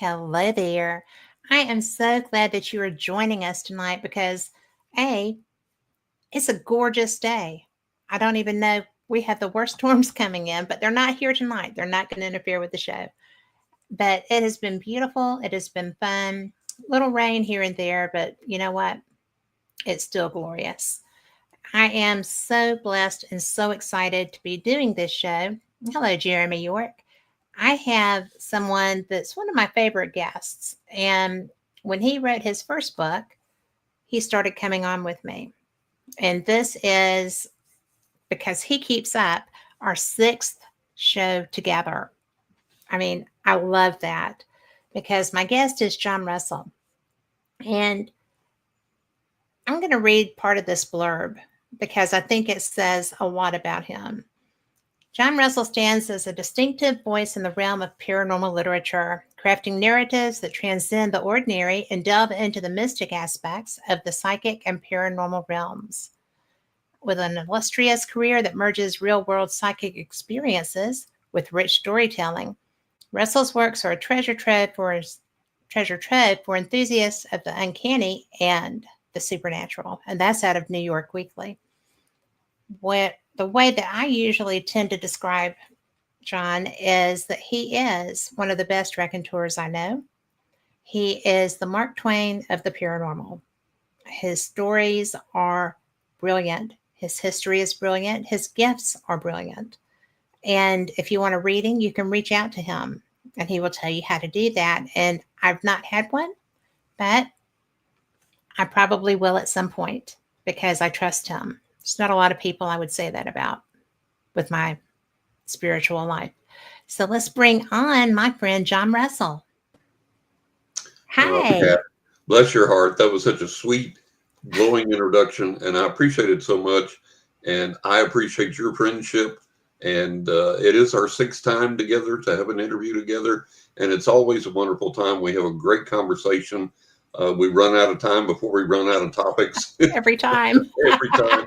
Hello there. I am so glad that you are joining us tonight because A, it's a gorgeous day. I don't even know, we have the worst storms coming in, but they're not here tonight. They're not going to interfere with the show. But it has been beautiful. It has been fun. Little rain here and there, but you know what? It's still glorious. I am so blessed and so excited to be doing this show. Hello, Jeremy York. I have someone that's one of my favorite guests. And when he wrote his first book, he started coming on with me. And this is because he keeps up our sixth show together. I mean, I love that because my guest is John Russell. And I'm going to read part of this blurb because I think it says a lot about him. John Russell stands as a distinctive voice in the realm of paranormal literature, crafting narratives that transcend the ordinary and delve into the mystic aspects of the psychic and paranormal realms. With an illustrious career that merges real-world psychic experiences with rich storytelling, Russell's works are a treasure trove for enthusiasts of the uncanny and the supernatural. And that's out of New York Weekly. The way that I usually tend to describe John is that he is one of the best raconteurs I know. He is the Mark Twain of the paranormal. His stories are brilliant. His history is brilliant. His gifts are brilliant. And if you want a reading, you can reach out to him and he will tell you how to do that. And I've not had one, but I probably will at some point because I trust him. There's not a lot of people I would say that about with my spiritual life. So let's bring on my friend, John Russell. Hi. Kat, bless your heart. That was such a sweet, glowing introduction, and I appreciate it so much. And I appreciate your friendship. And it is our sixth time together to have an interview together. And it's always a wonderful time. We have a great conversation. We run out of time before we run out of topics. Every time. Every time.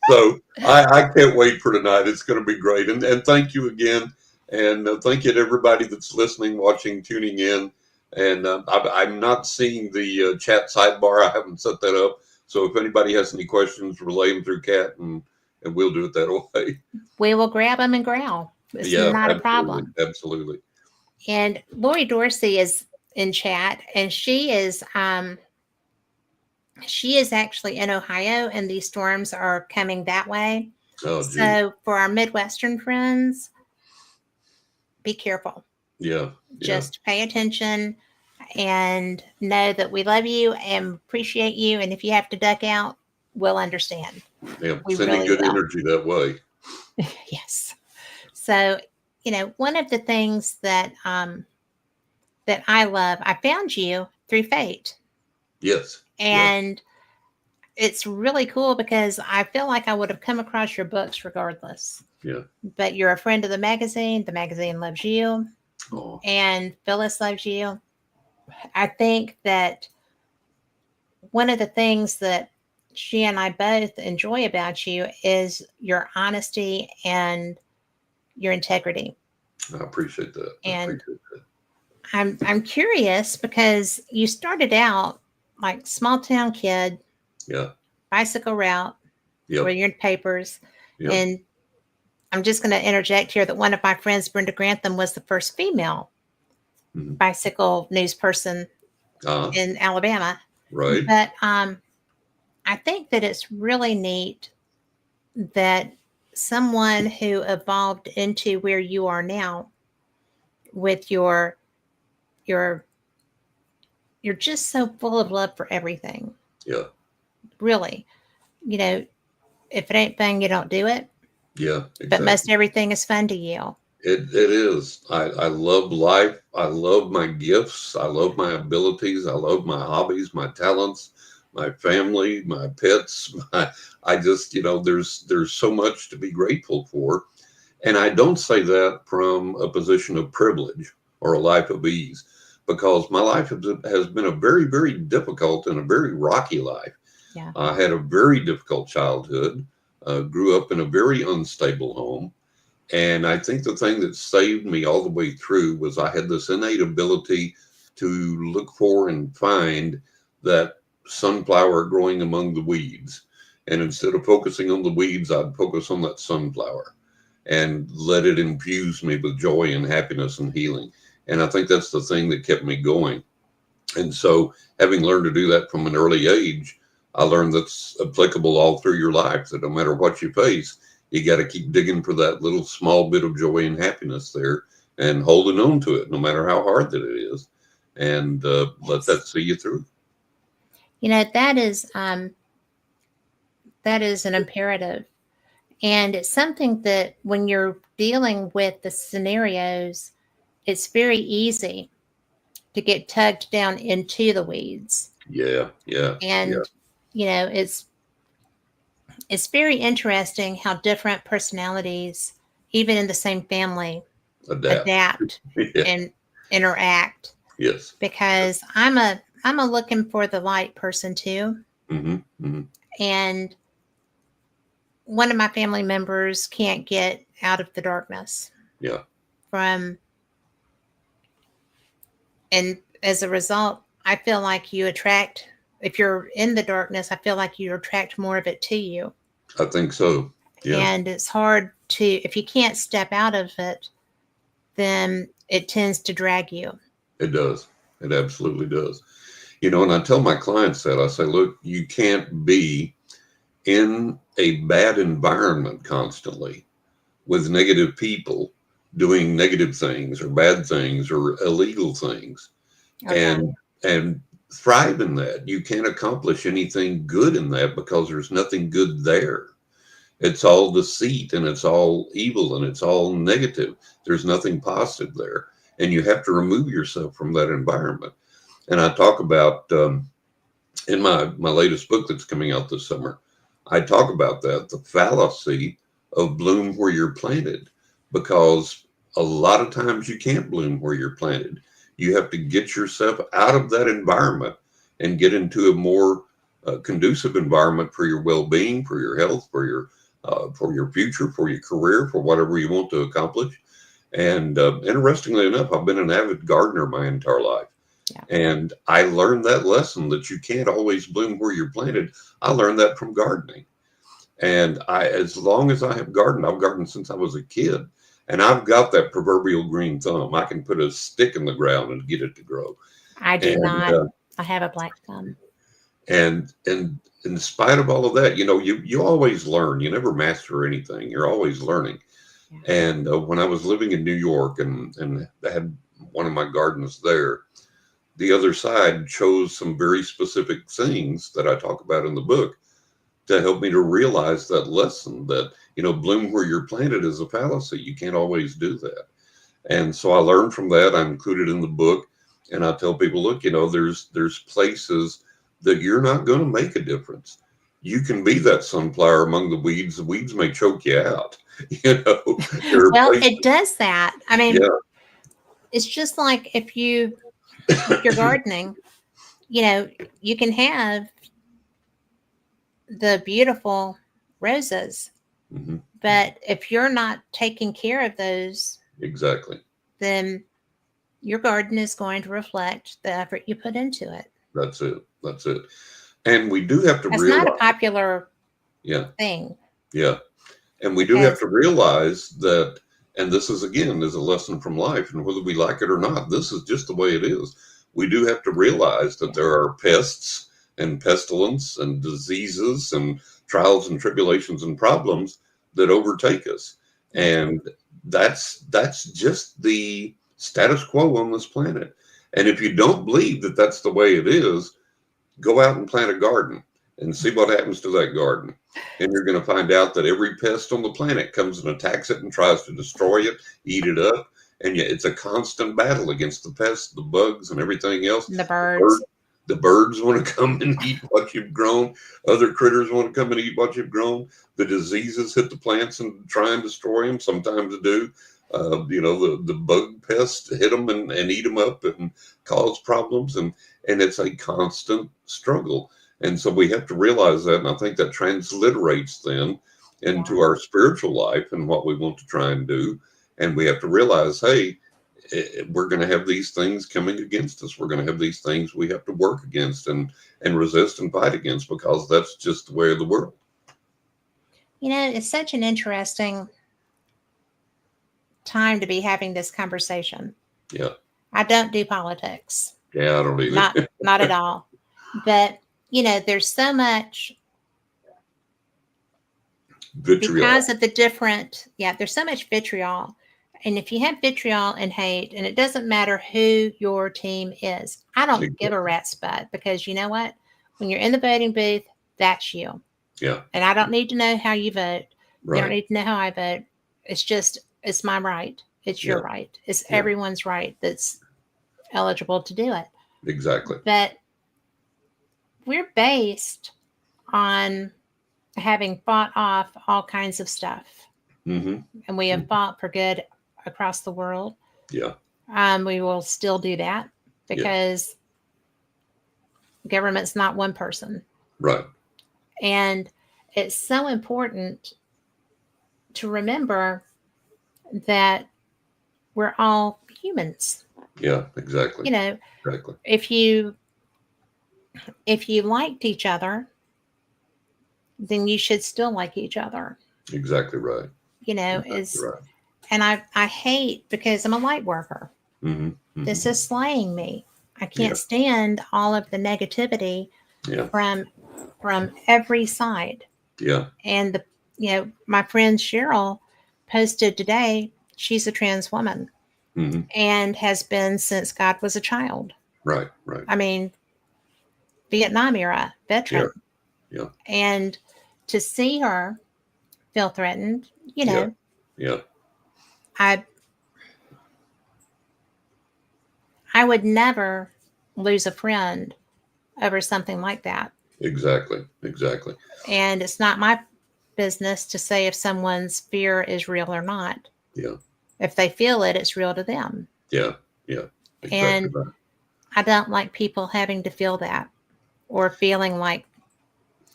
So I can't wait for tonight. It's going to be great. And thank you again. And thank you to everybody that's listening, watching, tuning in. And I'm not seeing the chat sidebar. I haven't set that up. So if anybody has any questions, relay them through Kat, and we'll do it that way. We will grab them and growl. It's not a problem. Absolutely. And Lori Dorsey is in chat, and she is actually in Ohio, and these storms are coming that way. Oh, so for our Midwestern friends, be careful. Yeah. Just pay attention and know that we love you and appreciate you. And if you have to duck out, we'll understand. Yeah, sending good energy that way. Yes. So, one of the things that that I love, I found you through fate. Yes. And it's really cool because I feel like I would have come across your books regardless. Yeah. But you're a friend of the magazine. The magazine loves you. Oh. And Phyllis loves you. I think that one of the things that she and I both enjoy about you is your honesty and your integrity. I appreciate that. And I'm curious because you started out like small town kid. Yeah. Bicycle route. Yep. Where you're in papers. Yep. And I'm just going to interject here that one of my friends, Brenda Grantham, was the first female bicycle news person in Alabama. Right. But I think that it's really neat that someone who evolved into where you are now with you're just so full of love for everything. Yeah. Really. If it ain't fun, you don't do it. Yeah. Exactly. But most everything is fun to you. It is. I love life. I love my gifts. I love my abilities. I love my hobbies, my talents, my family, my pets. I just, there's so much to be grateful for. And I don't say that from a position of privilege or a life of ease, because my life has been a very, very difficult and a very rocky life. Yeah. I had a very difficult childhood, grew up in a very unstable home. And I think the thing that saved me all the way through was I had this innate ability to look for and find that sunflower growing among the weeds. And instead of focusing on the weeds, I'd focus on that sunflower and let it infuse me with joy and happiness and healing. And I think that's the thing that kept me going. And so, having learned to do that from an early age, I learned that's applicable all through your life, that no matter what you face, you got to keep digging for that little small bit of joy and happiness there and holding on to it, no matter how hard that it is. And let that see you through. You know, that is an imperative. And it's something that when you're dealing with the scenarios, it's very easy to get tugged down into the weeds. Yeah, yeah, yeah. And, you know, it's very interesting how different personalities, even in the same family, adapt Yeah. and interact. Yes. Because I'm a looking for the light person too. Mm-hmm. Mm-hmm. And one of my family members can't get out of the darkness. Yeah. From And as a result, I feel like you attract, if you're in the darkness, I feel like you attract more of it to you. I think so. Yeah. And it's hard to, if you can't step out of it, then it tends to drag you. It does. It absolutely does. You know, and I tell my clients that, I say, look, you can't be in a bad environment constantly with negative people doing negative things or bad things or illegal things, Okay. and thrive in that. You can't accomplish anything good in that because there's nothing good there. It's all deceit and it's all evil and it's all negative. There's nothing positive there. And you have to remove yourself from that environment. And I talk about in my latest book that's coming out this summer, I talk about that, the fallacy of bloom where you're planted, because a lot of times you can't bloom where you're planted. You have to get yourself out of that environment and get into a more conducive environment for your well-being, for your health, for your future, for your career, for whatever you want to accomplish. And interestingly enough, I've been an avid gardener my entire life. Yeah. And I learned that lesson that you can't always bloom where you're planted. I learned that from gardening. And as long as I have gardened, I've gardened since I was a kid. And I've got that proverbial green thumb. I can put a stick in the ground and get it to grow. I do not. I have a black thumb. And in spite of all of that, you know, you always learn. You never master anything. You're always learning. Yeah. And when I was living in New York and had one of my gardens there, the other side chose some very specific things that I talk about in the book to help me to realize that lesson that, you know, bloom where you're planted is a fallacy. You can't always do that. And so I learned from that. I included in the book, and I tell people, look, you know, there's places that you're not going to make a difference. You can be that sunflower among the weeds. The weeds may choke you out. You know, well, it does that. I mean, yeah. It's just like if you're gardening, you know, you can have the beautiful roses, mm-hmm. but if you're not taking care of those, exactly, then your garden is going to reflect the effort you put into it. That's it. That's it. And we do have to realize. It's not a popular thing. Yeah. And we do have to realize that, and this is, again, is a lesson from life, and whether we like it or not, this is just the way it is. We do have to realize that there are pests and pestilence and diseases and trials and tribulations and problems that overtake us. And that's just the status quo on this planet. And if you don't believe that that's the way it is, go out and plant a garden and see what happens to that garden. And you're going to find out that every pest on the planet comes and attacks it and tries to destroy it, eat it up. And yet it's a constant battle against the pests, the bugs, and everything else. The birds. The birds want to come and eat what you've grown. Other critters want to come and eat what you've grown. The diseases hit the plants and try and destroy them. Sometimes do. You know, the bug pests hit them and eat them up and cause problems. And it's a constant struggle. And so we have to realize that. And I think that transliterates then into our spiritual life and what we want to try and do. And we have to realize, hey, we're going to have these things coming against us. We're going to have these things we have to work against and resist and fight against, because that's just the way of the world. It's such an interesting time to be having this conversation. Yeah. I don't do politics. Yeah, I don't either. Not at all. But, there's so much Vitriol. because of the different, there's so much vitriol. And if you have vitriol and hate, and it doesn't matter who your team is, I don't give a rat's butt, because you know what? When you're in the voting booth, that's you. Yeah. And I don't need to know how you vote. Right. You don't need to know how I vote. It's my right. It's your right. It's everyone's right that's eligible to do it. Exactly. But we're based on having fought off all kinds of stuff. Mm-hmm. And we have fought for good across the world. Yeah. We will still do that, because government's not one person. Right. And it's so important to remember that we're all humans. Yeah, exactly. Exactly. If you liked each other, then you should still like each other. Exactly right. Right. And I hate, because I'm a light worker. Mm-hmm. Mm-hmm. This is slaying me. I can't stand all of the negativity from every side. Yeah. And my friend Cheryl posted today, she's a trans woman, and has been since God was a child. Right. Right. I mean, Vietnam era veteran. Yeah. And to see her feel threatened, Yeah. I would never lose a friend over something like that. Exactly. And it's not my business to say if someone's fear is real or not. Yeah. If they feel it, it's real to them. Yeah. Yeah. Exactly. And right. I don't like people having to feel that, or feeling like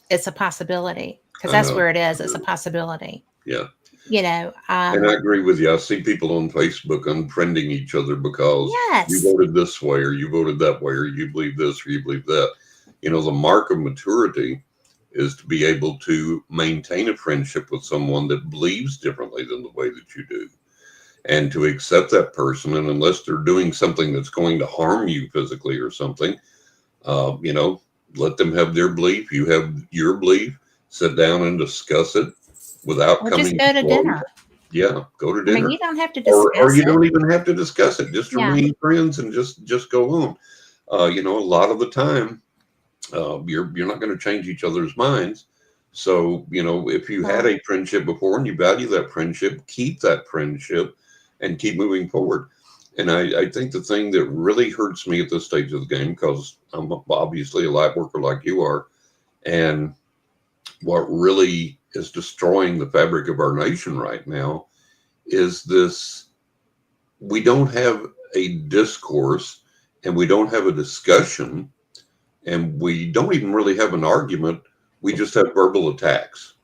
it's a possibility, because that's where it is. It's a possibility. Yeah. And I agree with you. I see people on Facebook unfriending each other because you voted this way, or you voted that way, or you believe this, or you believe that. The mark of maturity is to be able to maintain a friendship with someone that believes differently than the way that you do, and to accept that person. And unless they're doing something that's going to harm you physically or something, let them have their belief. You have your belief. Sit down and discuss it without coming. Just go to dinner. Yeah, go to dinner. I mean, you don't have to discuss or you don't even have to discuss it. Just remain friends and just go on. A lot of the time, you're not going to change each other's minds. So, if you had a friendship before and you value that friendship, keep that friendship and keep moving forward. And I think the thing that really hurts me at this stage of the game, because I'm obviously a light worker like you are, and what really is destroying the fabric of our nation right now is this: we don't have a discourse, and we don't have a discussion, and we don't even really have an argument. We just have verbal attacks.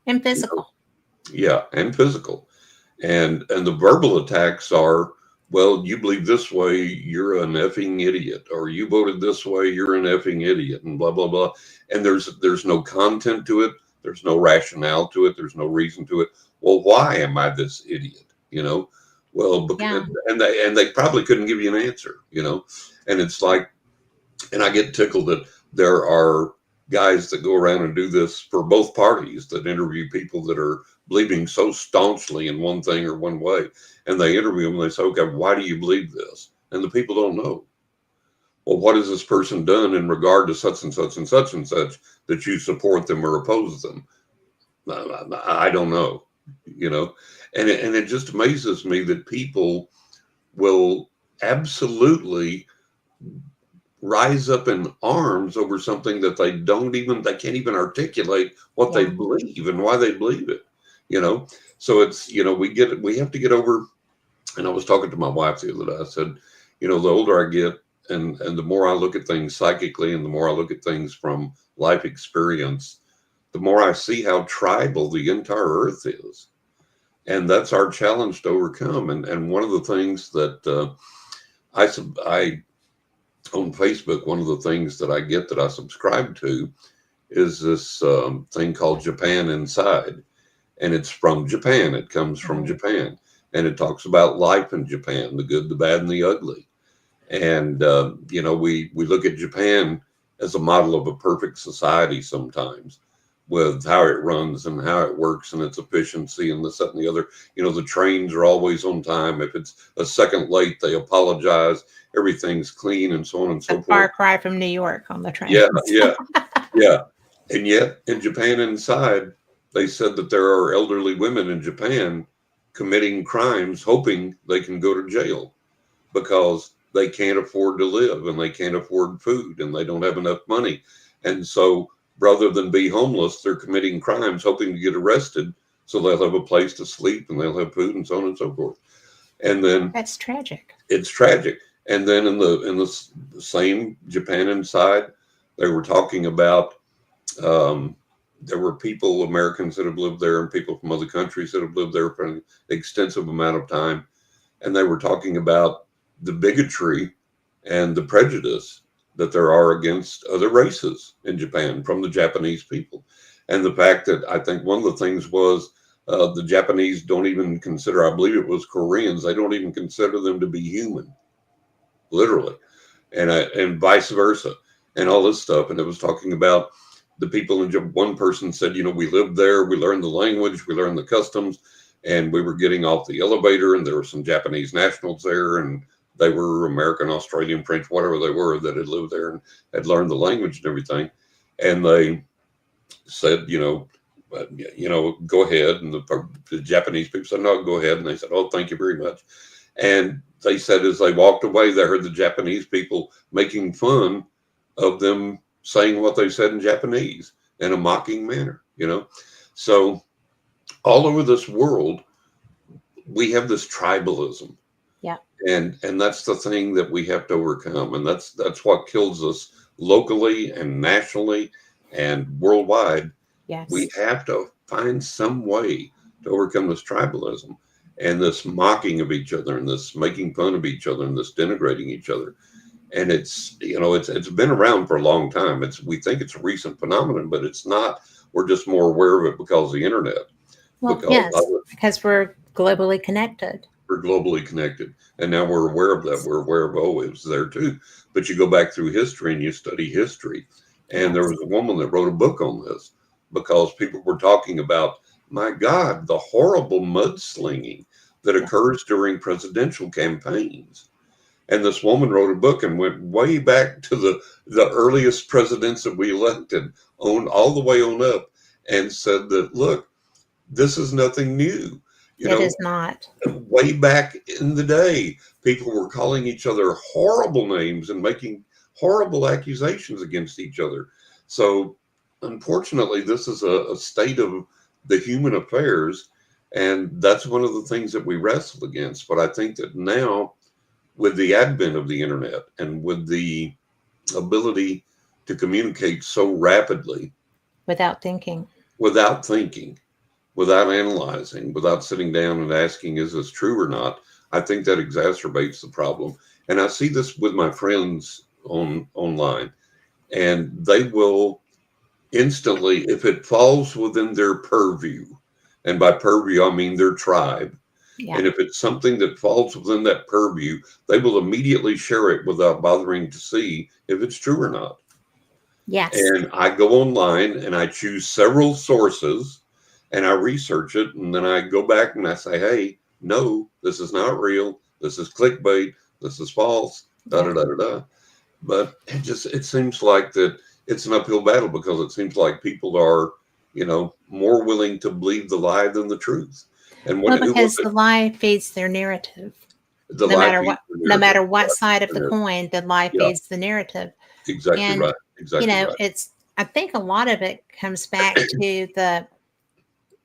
And physical. Yeah, and physical. And the verbal attacks are, well, you believe this way, you're an effing idiot, or you voted this way, you're an effing idiot, and blah, blah, blah. And there's no content to it. There's no rationale to it. There's no reason to it. Well, why am I this idiot? Well, because, and they probably couldn't give you an answer, and it's like, and I get tickled that there are guys that go around and do this for both parties, that interview people that are believing so staunchly in one thing or one way. And they interview them and they say, okay, why do you believe this? And the people don't know. Well, what has this person done in regard to such and such and such and such that you support them or oppose them? I don't know, and it just amazes me that people will absolutely rise up in arms over something that they can't even articulate what they believe and why they believe it, So it's, we have to get over. And I was talking to my wife the other day. I said, the older I get and the more I look at things psychically, and the more I look at things from life experience, the more I see how tribal the entire earth is. And that's our challenge to overcome. And one of the things that I on Facebook, one of the things that I get that I subscribe to is this thing called Japan Inside, and it's from Japan. It comes from Mhm. Japan, and it talks about life in Japan, the good, the bad, and the ugly. And we look at Japan as a model of a perfect society sometimes, with how it runs and how it works and its efficiency and this, that, and the other. The trains are always on time. If it's a second late, they apologize. Everything's clean and so on and A so forth. far cry from New York on the Yeah, trains. yeah, yeah. And yet in Japan Inside, they said that there are elderly women in Japan committing crimes hoping they can go to jail because they can't afford to live and they can't afford food and they don't have enough money. And so rather than be homeless, they're committing crimes hoping to get arrested so they'll have a place to sleep and they'll have food and so on and so forth. And then That's tragic. it's tragic. And then in the same Japan Inside, they were talking about um, there were people, Americans that have lived there and people from other countries that have lived there for an extensive amount of time. And they were talking about the bigotry and the prejudice that there are against other races in Japan from the Japanese people. And the fact that I think one of the things was the Japanese don't even consider, I believe it was Koreans, they don't even consider them to be human, literally, and vice versa, and all this stuff. And it was talking about the people in one person said, we lived there, we learned the language, we learned the customs, and we were getting off the elevator, and there were some Japanese nationals there, and they were American, Australian, French, whatever they were, that had lived there and had learned the language and everything. And they said, go ahead. And the Japanese people said, no, go ahead. And they said, oh, thank you very much. And they said as they walked away, they heard the Japanese people making fun of them saying what they said in Japanese in a mocking manner. So all over this world, we have this tribalism. Yeah. And that's the thing that we have to overcome. And that's what kills us locally and nationally and worldwide. We Yes. have to find some way to overcome this tribalism and this mocking of each other and this making fun of each other and this denigrating each other. And it's been around for a long time. We think it's a recent phenomenon, but it's not. We're just more aware of it because of the internet, Well, because yes, because we're globally connected. we're globally connected. And now we're aware of that. We're aware of, oh, it was there too. But you go back through history and you study history. And there Yes. was a woman that wrote a book on this because people were talking about, my God, the horrible mudslinging that Yes. occurs during presidential campaigns. And this woman wrote a book and went way back to the earliest presidents that we elected, on all the way on up, and said that, look, this is nothing new. You It know, is not. way back in the day, people were calling each other horrible names and making horrible accusations against each other. So, unfortunately, this is a state of the human affairs, and that's one of the things that we wrestle against. But I think that now, with the advent of the internet and with the ability to communicate so rapidly Without thinking. without thinking, without analyzing, without sitting down and asking, is this true or not? I think that exacerbates the problem. And I see this with my friends online, and they will instantly, if it falls within their purview, and by purview, I mean their tribe. Yeah. And if it's something that falls within that purview, they will immediately share it without bothering to see if it's true or not. Yes. And I go online and I choose several sources and I research it. And then I go back and I say, hey, no, this is not real. This is clickbait. This is false. Da Yeah. da da da da. But it seems like that it's an uphill battle because it seems like people are, more willing to believe the lie than the truth. And Well, who was because it? the lie feeds their narrative. The No lie matter feeds what, the no narrative. matter The what lie feeds side of the the narrative. coin, the lie Yeah, feeds the narrative. exactly And right. Exactly right. I think a lot of it comes back to the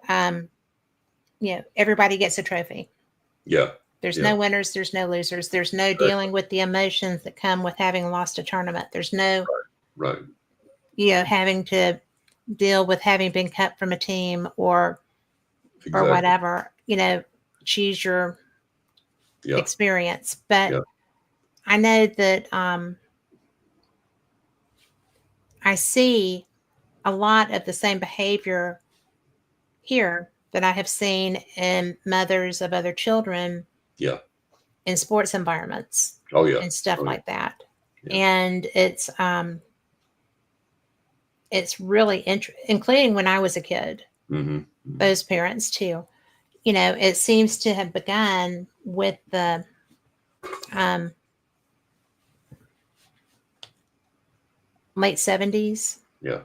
um, everybody gets a trophy. Yeah. There's Yeah. no winners, there's no losers. There's no Exactly. dealing with the emotions that come with having lost a tournament. There's no, Right. having to deal with having been cut from a team or or exactly. whatever, choose your Yeah, experience. But yeah, I know that I see a lot of the same behavior here that I have seen in mothers of other children yeah. in sports environments Oh yeah, and stuff oh yeah, like that. yeah. And it's really including when I was a kid, Hmm. those parents too. It seems to have begun with the um, late 70s Yeah.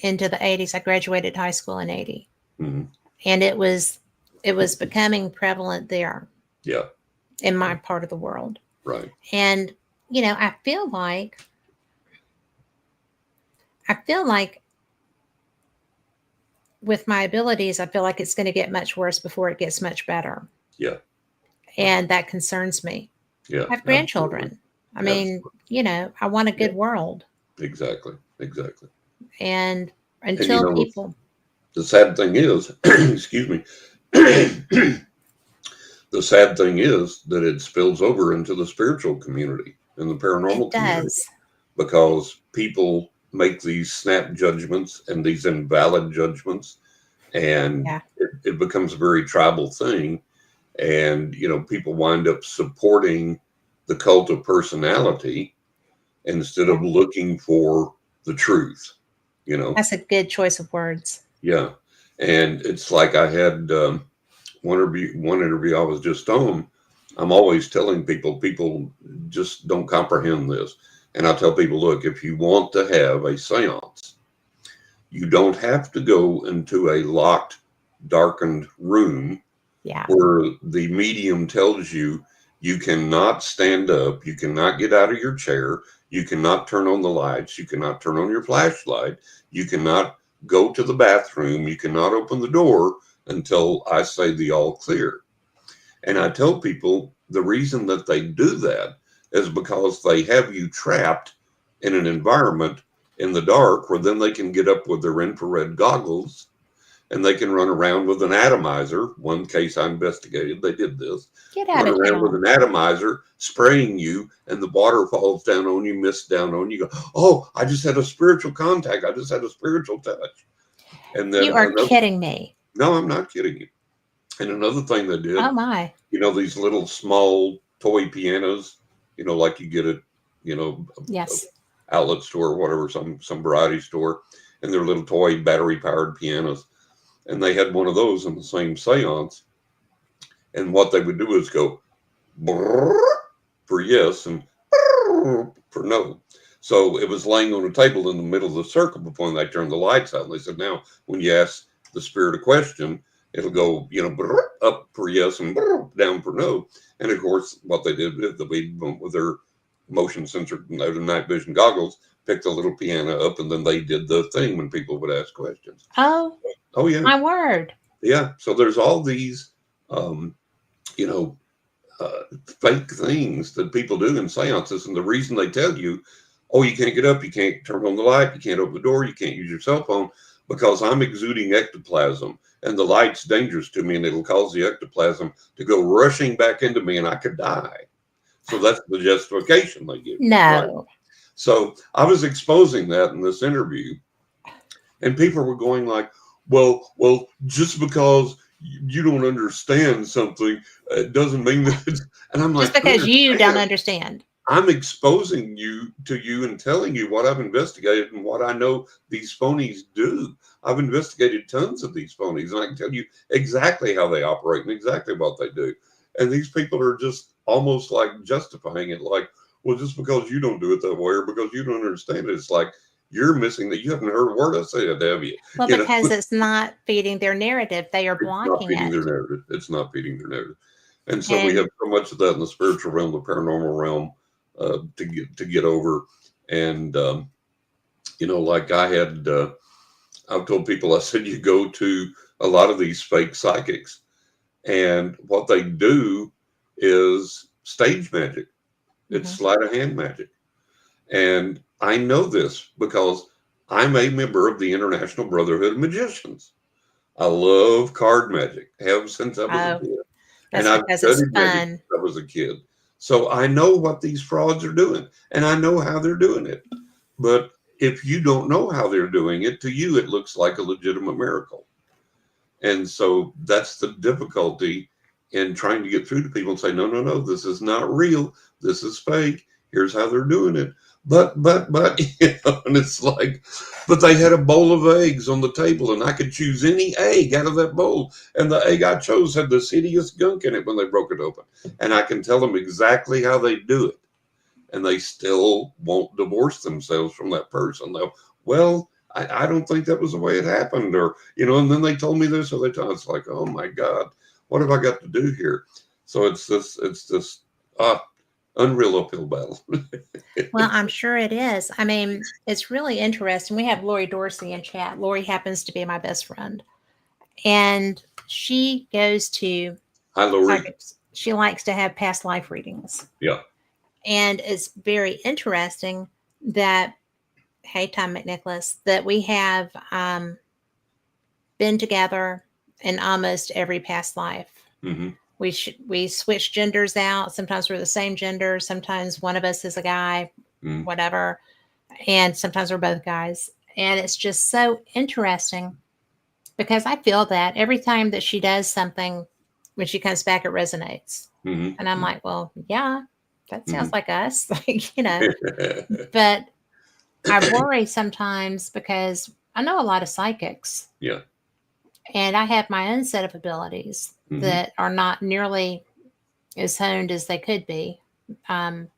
into the 80s. I graduated high school in 80, Hmm. and it was becoming prevalent there Yeah. in my Yeah. part of the world. Right. And I feel like with my abilities, I feel like it's going to get much worse before it gets much better. Yeah. And that concerns me. Yeah. I have Absolutely. grandchildren. I mean, Absolutely. I want a Yeah. good world. Exactly. Exactly. And And until people, the sad thing is, excuse me, the sad thing is that it spills over into the spiritual community and the it paranormal community does. because people make these snap judgments and these invalid judgments, and Yeah. it becomes a very tribal thing. And, people wind up supporting the cult of personality instead Yeah. of looking for the truth, you know? That's a good choice of words. Yeah. And it's like I had one interview I was just on. I'm always telling people just don't comprehend this. And I tell people, look, if you want to have a seance, you don't have to go into a locked, darkened room Yeah. where the medium tells you you cannot stand up, you cannot get out of your chair, you cannot turn on the lights, you cannot turn on your flashlight, you cannot go to the bathroom, you cannot open the door until I say the all clear. And I tell people the reason that they do that is because they have you trapped in an environment in the dark where then they can get up with their infrared goggles and they can run around with an atomizer. One case I investigated, they did this. Get out Run of around with town. an atomizer, spraying you, and the water falls down on you, mist down on you. You go, oh, I just had a spiritual contact. I just had a spiritual touch. And You then are another, kidding me. no, I'm not kidding you. And another thing they did, Oh my. these little small toy pianos, like you get at, you know, Yes. a outlet store or whatever, some variety store, and they're little toy battery powered pianos. And they had one of those in the same seance. And what they would do is go for yes and for no. So it was laying on a table in the middle of the circle before they turned the lights out. And they said, now, when you ask the spirit a question, it'll go, up for yes and down for no. And of course, what they did is they went with their motion sensor, night vision goggles, picked the little piano up, and then they did the thing when people would ask questions. Oh Oh, yeah. my word. Yeah. So there's all these, um, you know, uh, fake things that people do in seances. And the reason they tell you, oh, you can't get up, you can't turn on the light, you can't open the door, you can't use your cell phone, because I'm exuding ectoplasm and the light's dangerous to me and it'll cause the ectoplasm to go rushing back into me and I could die. So that's the justification they give you, right? No. So I was exposing that in this interview, and people were going like, well, just because you don't understand something doesn't mean that it's, and I'm Just like, because you don't understand. understand. I'm exposing you and telling you what I've investigated and what I know these phonies do. I've investigated tons of these phonies, and I can tell you exactly how they operate and exactly what they do. And these people are just almost like justifying it, like, well, just because you don't do it that way or because you don't understand it, it's like you're missing that. You haven't heard a word I said, have you? Well, You know, because it's not feeding their narrative. They are it's not blocking feeding it. their narrative. It's not feeding their narrative. And so we And have so much of that in the spiritual realm, the paranormal realm, to get over. And like I've told people, I said, you go to a lot of these fake psychics, and what they do is stage magic. It's mhm. sleight of hand magic. And I know this because I'm a member of the International Brotherhood of Magicians. I love card magic. Have since I was a Oh, kid. And that's I've because it's studied magic fun. since I was a kid. So I know what these frauds are doing and I know how they're doing it. But if you don't know how they're doing it, to you, it looks like a legitimate miracle. And so that's the difficulty in trying to get through to people and say, no, no, no, this is not real. This is fake. Here's how they're doing it. But, and it's like, but they had a bowl of eggs on the table and I could choose any egg out of that bowl. And the egg I chose had this hideous gunk in it when they broke it open. And I can tell them exactly how they do it. And they still won't divorce themselves from that person. They'll, well, I don't think that was the way it happened, or and then they told me this, or they told. It's like, oh my God, what have I got to do here? So it's this unreal uphill battle. Well, I'm sure it is. I mean, it's really interesting. We have Lori Dorsey in chat. Lori happens to be my best friend, and she goes to Hi, Lori. psychics. She likes to have past life readings. Yeah. And it's very interesting that, hey, Tom McNicholas, that we have been together in almost every past life. Mm-hmm. We switch genders out. Sometimes we're the same gender. Sometimes one of us is a guy, whatever. And sometimes we're both guys. And it's just so interesting because I feel that every time that she does something, when she comes back, it resonates. Mm-hmm. And I'm like, well, yeah, that sounds like us. Like, Mm-hmm. but I worry sometimes because I know a lot of psychics. Yeah. And I have my own set of abilities that are not nearly as honed as they could be. When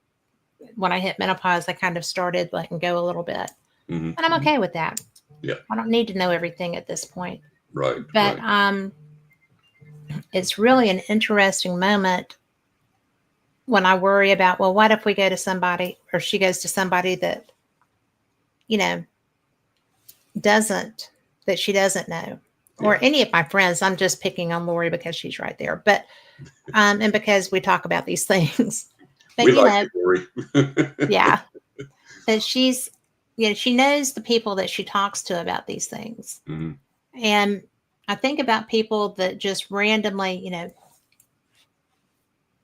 I hit menopause, I kind of started letting go a little bit. And I'm okay with that. Yeah. I don't need to know everything at this point. Right. But it's really an interesting moment when I worry about, well, what if we go to somebody, or she goes to somebody that, that she doesn't know, or any of my friends. I'm just picking on Lori because she's right there, but and because we talk about these things. But we like it, Lori. Yeah, that she's, she knows the people that she talks to about these things, and I think about people that just randomly,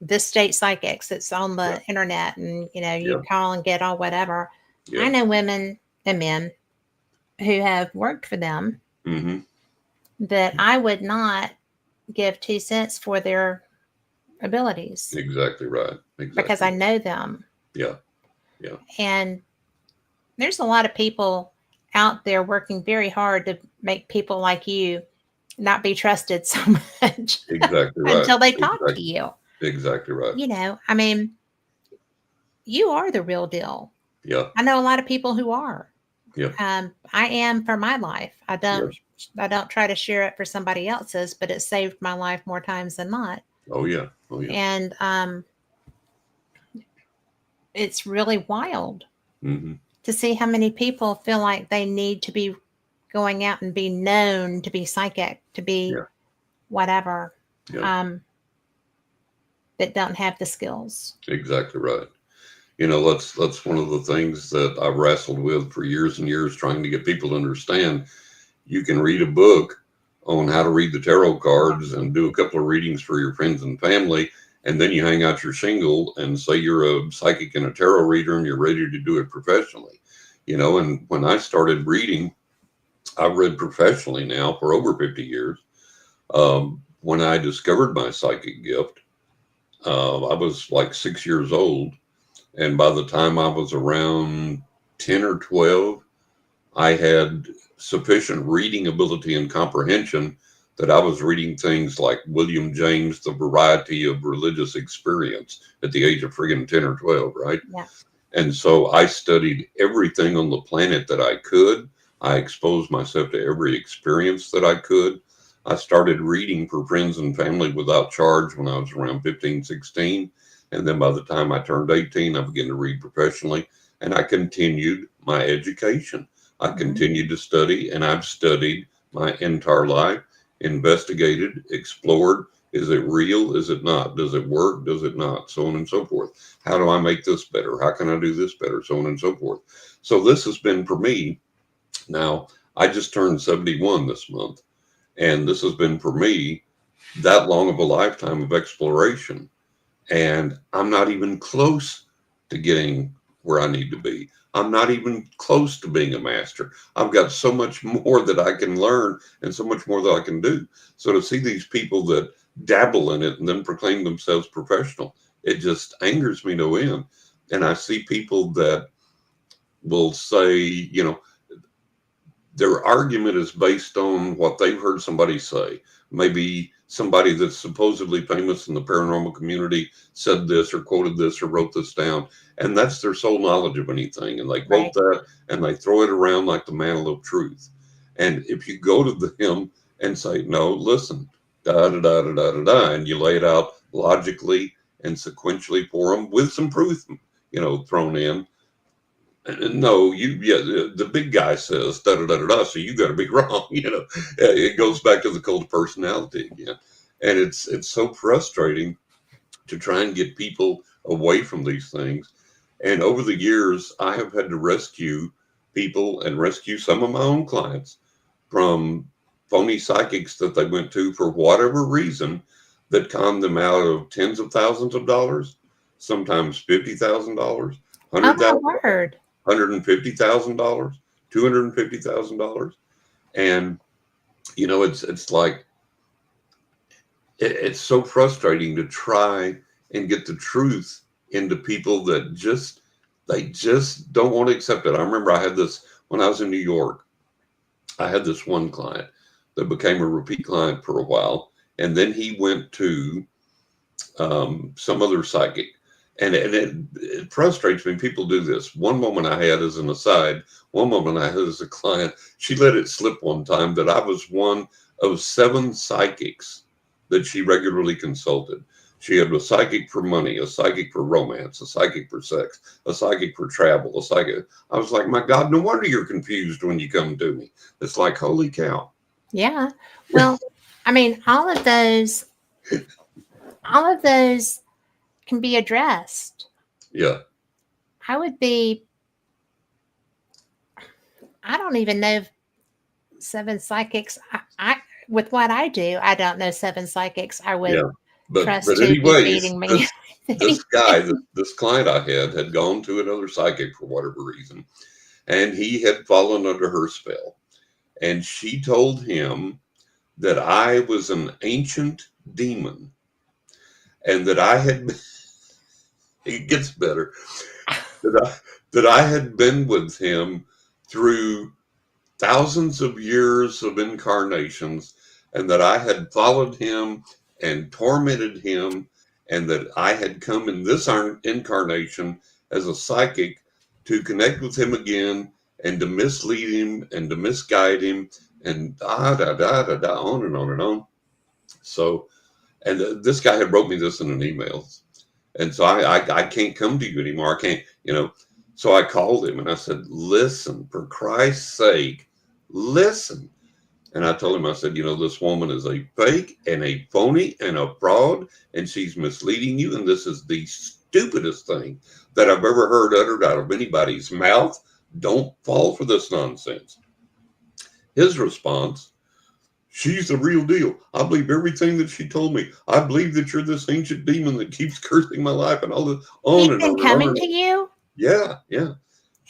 this state psychics that's on the internet, and you call and get all whatever. I know women and men who have worked for them that I would not give 2 cents for their abilities. Exactly right. Exactly. Because I know them. Yeah. Yeah. And there's a lot of people out there working very hard to make people like you not be trusted so much. Exactly right. Until they talk to you. Exactly right. I mean, you are the real deal. Yeah. I know a lot of people who are. Yeah. I am for my life. I don't try to share it for somebody else's, but it saved my life more times than not. Oh yeah. Oh yeah. And it's really wild to see how many people feel like they need to be going out and be known to be psychic, to be whatever, that don't have the skills. Exactly right. That's one of the things that I wrestled with for years and years, trying to get people to understand. You can read a book on how to read the tarot cards and do a couple of readings for your friends and family, and then you hang out your shingle and say you're a psychic and a tarot reader and you're ready to do it professionally. And when I started reading, I've read professionally now for over 50 years. When I discovered my psychic gift, I was like 6 years old. And by the time I was around 10 or 12, I had sufficient reading ability and comprehension that I was reading things like William James, The Variety of Religious Experience, at the age of friggin' 10 or 12, right? Yeah. And so I studied everything on the planet that I could. I exposed myself to every experience that I could. I started reading for friends and family without charge when I was around 15, 16. And then by the time I turned 18, I began to read professionally, and I continued my education. I continued to study, and I've studied my entire life, investigated, explored. Is it real? Is it not? Does it work? Does it not? So on and so forth. How do I make this better? How can I do this better? So on and so forth. So this has been for me. Now, I just turned 71 this month. And this has been for me that long of a lifetime of exploration. And I'm not even close to getting where I need to be. I'm not even close to being a master. I've got so much more that I can learn and so much more that I can do. So to see these people that dabble in it and then proclaim themselves professional, it just angers me no end. And I see people that will say, their argument is based on what they've heard somebody say. Maybe somebody that's supposedly famous in the paranormal community said this or quoted this or wrote this down, and that's their sole knowledge of anything. And they quote Right. that and they throw it around like the mantle of truth. And if you go to them and say, no, listen, da da da da da da da, and you lay it out logically and sequentially for them with some proof, thrown in, no, the big guy says da da da da da, so you got to be wrong. It goes back to the cult of personality again, and it's so frustrating to try and get people away from these things. And over the years, I have had to rescue people and rescue some of my own clients from phony psychics that they went to for whatever reason that conned them out of tens of thousands of dollars, sometimes $50,000, Oh, hundred my thousand. word. $150,000, $250,000, and it's like it's so frustrating to try and get the truth into people that they just don't want to accept it. I remember I had this when I was in New York. I had this one client that became a repeat client for a while, and then he went to some other psychic. And it frustrates me. People do this. One moment I had as an aside, one moment I had as a client, she let it slip one time that I was one of 7 psychics that she regularly consulted. She had a psychic for money, a psychic for romance, a psychic for sex, a psychic for travel, a psychic. I was like, my God, no wonder you're confused when you come to me. It's like, holy cow. Yeah. Well, I mean, all of those can be addressed. Yeah. I would be, I don't even know 7 psychics. With what I do, I don't know 7 psychics I would Yeah. But trust to be anyways, feeding me this anything. guy, this client I had gone to another psychic for whatever reason, and he had fallen under her spell. And she told him that I was an ancient demon and that I had, it gets better, that I had been with him through thousands of years of incarnations, and that I had followed him and tormented him, and that I had come in this incarnation as a psychic to connect with him again and to mislead him and to misguide him and da da da da da on and on and on. So, and this guy had wrote me this in an email, and so I can't come to you anymore. I can't. So I called him and I said, listen, for Christ's sake, listen. And I told him, I said, this woman is a fake and a phony and a fraud, and she's misleading you. And this is the stupidest thing that I've ever heard uttered out of anybody's mouth. Don't fall for this nonsense. His response, she's the real deal. I believe everything that she told me. I believe that you're this ancient demon that keeps cursing my life and all this on He's and been on and on coming and to on. you, Yeah, yeah.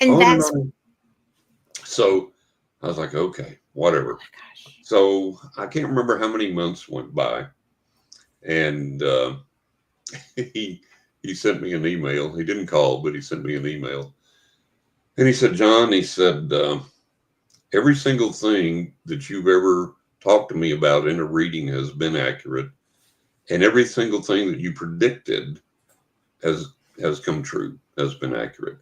and On and that's, on. So I was like, okay, whatever. gosh. So I can't remember how many months went by, and he he sent me an email. He didn't call, but he sent me an email, and he said, John, he said, every single thing that you've ever talked to me about in a reading has been accurate, and every single thing that you predicted has come true, has been accurate.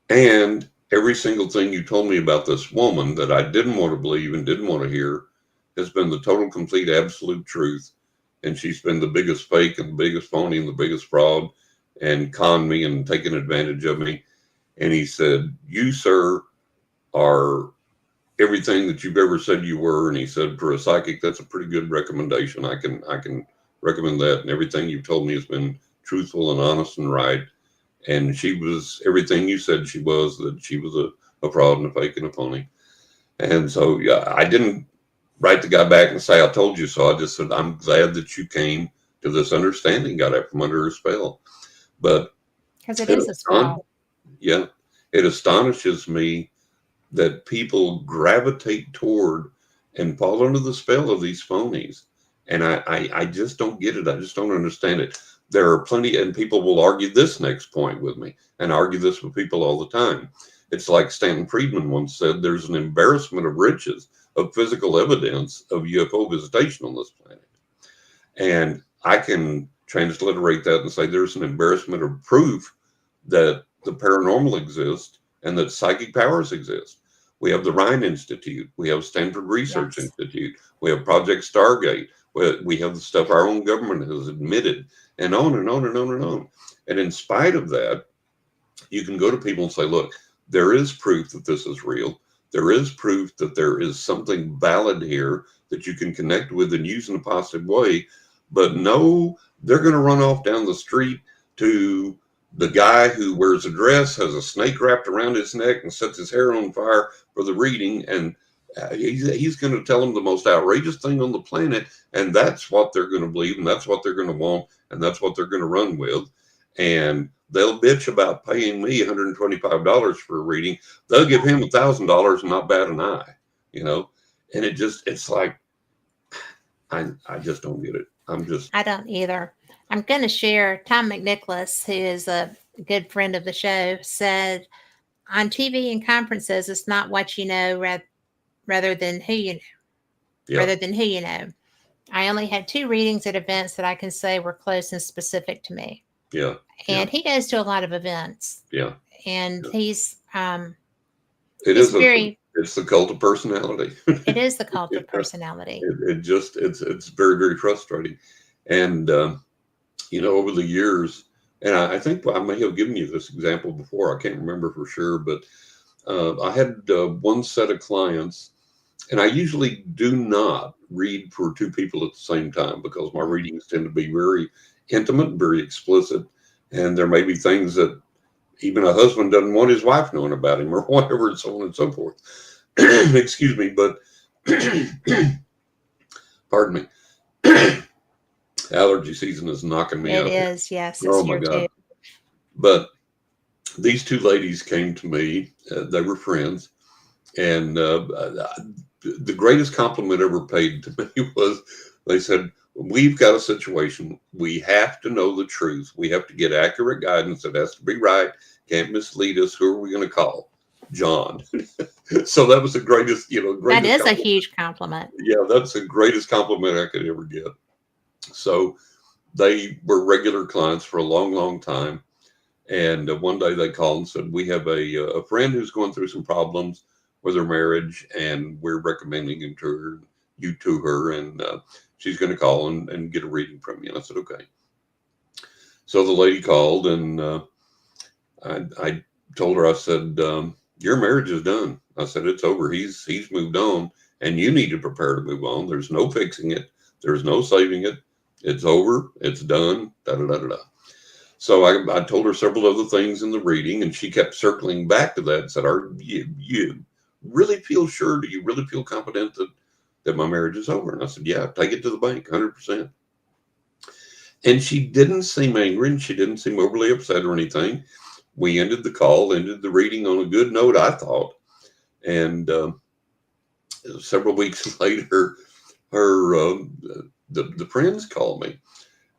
And every single thing you told me about this woman that I didn't want to believe and didn't want to hear has been the total, complete, absolute truth. And she's been the biggest fake and the biggest phony and the biggest fraud and conned me and taken advantage of me. And he said, you, sir, are everything that you've ever said you were. And he said, for a psychic, that's a pretty good recommendation. I can recommend that. And everything you've told me has been truthful and honest and right. And she was everything you said she was, that she was a fraud and a fake and a phony. And so, yeah, I didn't write the guy back and say, I told you so. I just said, I'm glad that you came to this understanding, got out from under her spell. But Because it it is a spell. yeah, it astonishes me that people gravitate toward and fall under the spell of these phonies. And I just don't get it. I just don't understand it. There are plenty, and people will argue this next point with me and argue this with people all the time. It's like Stanton Friedman once said, there's an embarrassment of riches of physical evidence of UFO visitation on this planet. And I can transliterate that and say there's an embarrassment of proof that the paranormal exists and that psychic powers exist. We have the Rhine Institute. We have Stanford Research Yes. Institute. We have Project Stargate. We have the stuff our own government has admitted, and on and on and on and on. And in spite of that, you can go to people and say, look, there is proof that this is real. There is proof that there is something valid here that you can connect with and use in a positive way. But no, they're going to run off down the street to the guy who wears a dress, has a snake wrapped around his neck, and sets his hair on fire for the reading. And he's going to tell them the most outrageous thing on the planet. And that's what they're going to believe. And that's what they're going to want. And that's what they're going to run with. And they'll bitch about paying me $125 for a reading. They'll give him $1,000 and not bat an eye, you know? And it's like, I just don't get it. I don't either. I'm going to share Tom McNicholas, who is a good friend of the show, said on TV and conferences, it's not what you know rather than who you know. Yeah. Rather than who you know. I only had 2 readings at events that I can say were close and specific to me. Yeah. And he goes to a lot of events. Yeah. And he's it's the cult of personality. It is the cult of personality. It's very, very frustrating. And, over the years, and I think I may have given you this example before. I can't remember for sure, but I had one set of clients, and I usually do not read for 2 people at the same time because my readings tend to be very intimate, very explicit. And there may be things that even a husband doesn't want his wife knowing about him or whatever, and so on and so forth. Excuse me, but pardon me. Allergy season is knocking me out. It is, yes. Oh my God. Too. But these 2 ladies came to me. They were friends. And the greatest compliment ever paid to me was they said, we've got a situation. We have to know the truth. We have to get accurate guidance. It has to be right. Can't mislead us. Who are we going to call? John. So that was the greatest, that is compliment. A huge compliment. Yeah, that's the greatest compliment I could ever get. So they were regular clients for a long, long time. And one day they called and said, we have a friend who's going through some problems with her marriage, and we're recommending you to her, and she's going to call and get a reading from you. And I said, okay. So the lady called, and I told her, I said, your marriage is done. I said, it's over. He's moved on, and you need to prepare to move on. There's no fixing it. There's no saving it. It's over. It's done. Da da da da da. So I told her several other things in the reading, and she kept circling back to that and said, are you really feel sure? Do you really feel confident that my marriage is over? And I said, yeah, take it to the bank, 100%. And she didn't seem angry, and she didn't seem overly upset or anything. We ended the call, ended the reading on a good note, I thought. And several weeks later, the friends called me.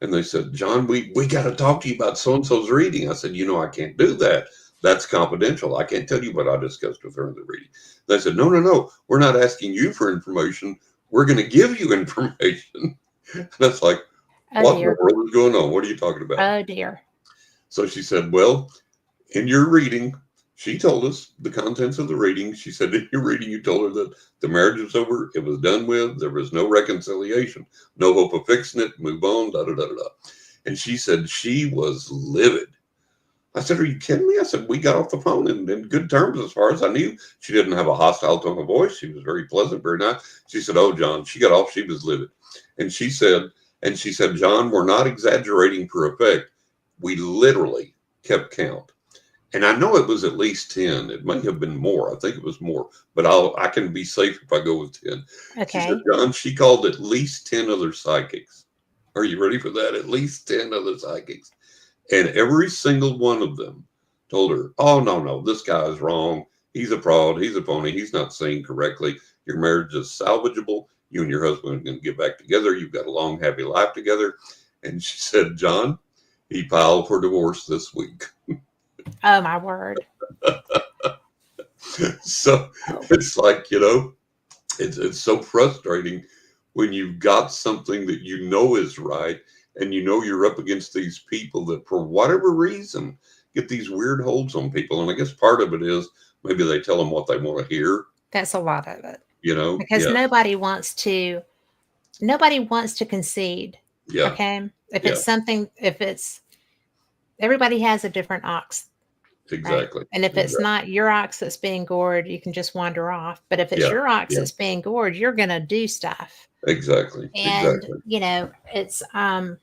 And they said, John, we got to talk to you about so-and-so's reading. I said, I can't do that. That's confidential. I can't tell you what I discussed with her in the reading. They said, no. We're not asking you for information. We're going to give you information. And that's like, what in the world is going on? What are you talking about? Oh, dear. So she said, well, in your reading, she told us the contents of the reading. She said in your reading, you told her that the marriage was over. It was done with. There was no reconciliation, no hope of fixing it. Move on, da, da, da, da, da. And she said she was livid. I said, are you kidding me? I said, we got off the phone in good terms as far as I knew. She didn't have a hostile tone of voice. She was very pleasant, very nice. She said, oh, John, she got off. She was livid. And she said, John, we're not exaggerating for effect. We literally kept count. And I know it was at least 10. It may have been more. I think it was more, but I can be safe if I go with 10. She said, Okay. John, she called at least 10 other psychics. Are you ready for that? At least 10 other psychics. And every single one of them told her, oh, no, no, this guy is wrong. He's a fraud. He's a phony. He's not seeing correctly. Your marriage is salvageable. You and your husband are going to get back together. You've got a long, happy life together. And she said, John, he filed for divorce this week. Oh, my word. So Oh, it's like, it's so frustrating when you've got something that you know is right and you know you're up against these people that for whatever reason get these weird holds on people. And I guess part of it is maybe they tell them what they want to hear, that's a lot of it. Because Yeah, nobody wants to concede. yeah, Okay. yeah, If it's, everybody has a different ox, right? exactly, And if it's exactly. not your ox that's being gored, you can just wander off. But if it's Yeah, your ox yeah, that's being gored, you're going to do stuff. exactly, And, exactly. it's, I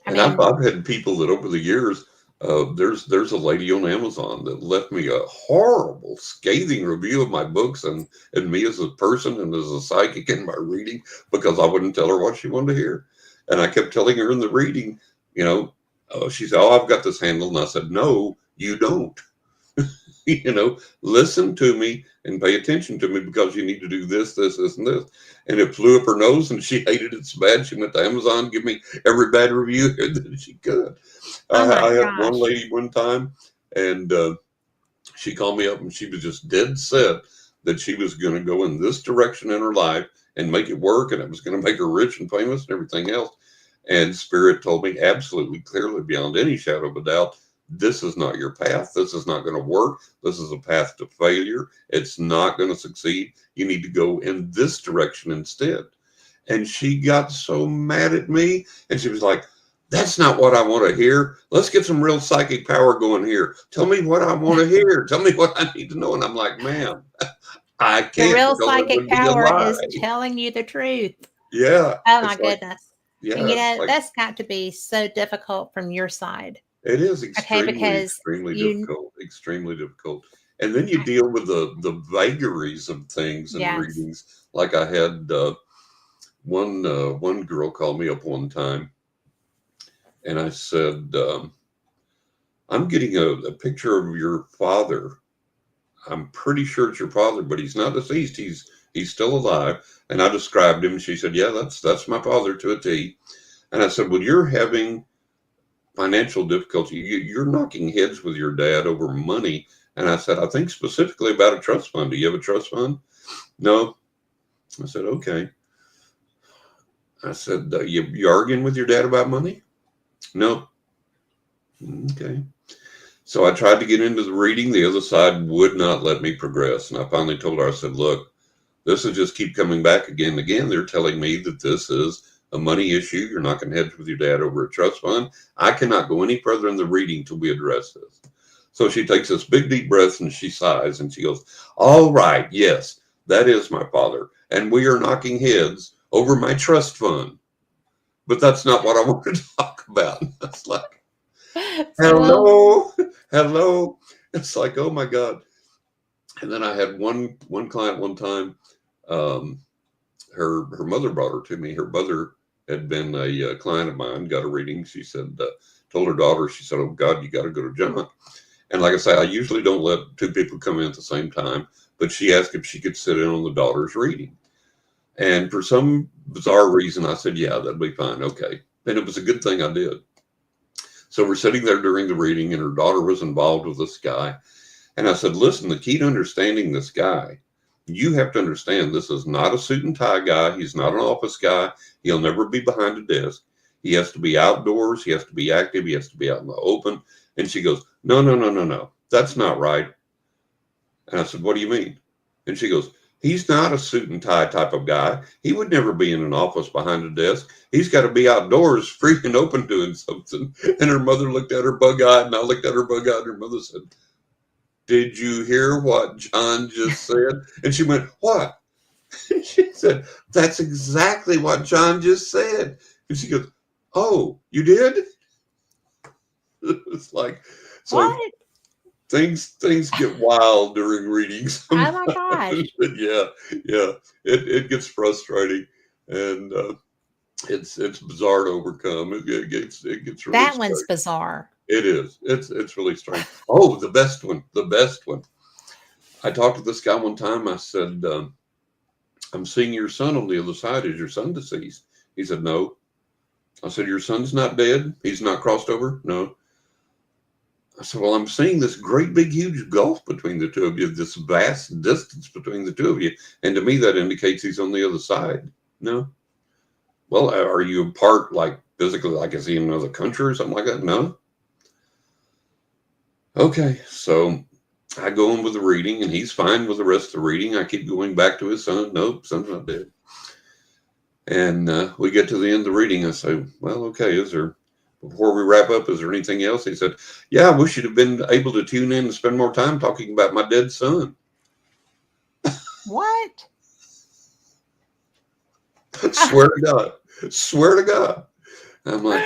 And I've, mean, I've had people that over the years, there's a lady on Amazon that left me a horrible, scathing review of my books and me as a person and as a psychic in my reading because I wouldn't tell her what she wanted to hear, and I kept telling her in the reading, you know, she said, "Oh, I've got this handled," and I said, "No, you don't." Listen to me and pay attention to me because you need to do this, this, this, and this. And it flew up her nose and she hated it so bad. She went to Amazon, give me every bad review that she could. oh my I had one gosh. lady one time and she called me up and she was just dead set that she was going to go in this direction in her life and make it work. And it was going to make her rich and famous and everything else. And Spirit told me absolutely clearly, beyond any shadow of a doubt, this is not your path. This is not going to work. This is a path to failure. It's not going to succeed. You need to go in this direction instead. And she got so mad at me. And she was like, that's not what I want to hear. Let's get some real psychic power going here. Tell me what I want to hear. Tell me what I need to know. And I'm like, ma'am, I The can't real because it psychic would be a power is lie. telling you the truth. Yeah. Oh my It's like, goodness. And yeah, it's like, that's got to be so difficult from your side. it is Okay, extremely, because extremely you difficult, extremely difficult. And then you deal with the vagaries of things and yes. readings. Like I had one girl called me up one time, and I said, "I'm getting a picture of your father. I'm pretty sure it's your father, but he's not deceased. He's still alive." And I described him. And she said, "Yeah, that's my father to a T." And I said, "Well, you're having financial difficulty. You're knocking heads with your dad over money." And I said, "I think specifically about a trust fund. Do you have a trust fund?" No. I said, "Okay." I said, you arguing with your dad about money?" No. Okay. So I tried to get into the reading. The other side would not let me progress. And I finally told her, I said, look, this will just keep coming back again and again. They're telling me that this is a money issue. You're not going to hedge with your dad over a trust fund. I cannot go any further in the reading till we address this. So she takes this big, deep breath and she sighs and she goes, all right, yes, that is my father. And we are knocking heads over my trust fund. But that's not what I want to talk about. That's like, Well, hello, hello. It's like, oh my God. And then I had one client one time. Um, her mother brought her to me. Her mother had been a client of mine, got a reading. She said, told her daughter, she said, oh God, you got to go to John. And like I say, I usually don't let two people come in at the same time, but she asked if she could sit in on the daughter's reading. And for some bizarre reason, I said, yeah, that'd be fine. Okay. And it was a good thing I did. So we're sitting there during the reading, and her daughter was involved with this guy. And I said, listen, the key to understanding this guy, you have to understand this is not a suit and tie guy. He's not an office guy. He'll never be behind a desk. He has to be outdoors. He has to be active. He has to be out in the open. And she goes, no, no, no, no, no. That's not right. And I said, what do you mean? And she goes, he's not a suit and tie type of guy. He would never be in an office behind a desk. He's got to be outdoors, free and open doing something. And her mother looked at her bug eyed, and I looked at her bug eyed, and her mother said, did you hear what John just said? And she went, what? And she said, that's exactly what John just said. And she goes, oh, you did? It's like, So What? things get wild during readings Oh sometimes. my gosh. But yeah, it gets frustrating, and it's bizarre to overcome. It gets really That one's strange. bizarre. It is. It's really strange. Oh, the best one. The best one. I talked to this guy one time. I said, I'm seeing your son on the other side. Is your son deceased? He said, no. I said, your son's not dead? He's not crossed over? No. I said, well, I'm seeing this great big huge gulf between the two of you, this vast distance between the two of you. And to me, that indicates he's on the other side. No. Well, are you apart, like physically, like is he in another country or something like that? No. Okay. So I go on with the reading, and he's fine with the rest of the reading. I keep going back to his son. Nope, son's not dead. And we get to the end of the reading. I say, well, okay, before we wrap up, is there anything else? He said, yeah, I wish you'd have been able to tune in and spend more time talking about my dead son. What? Swear to God. Swear to God. I'm like,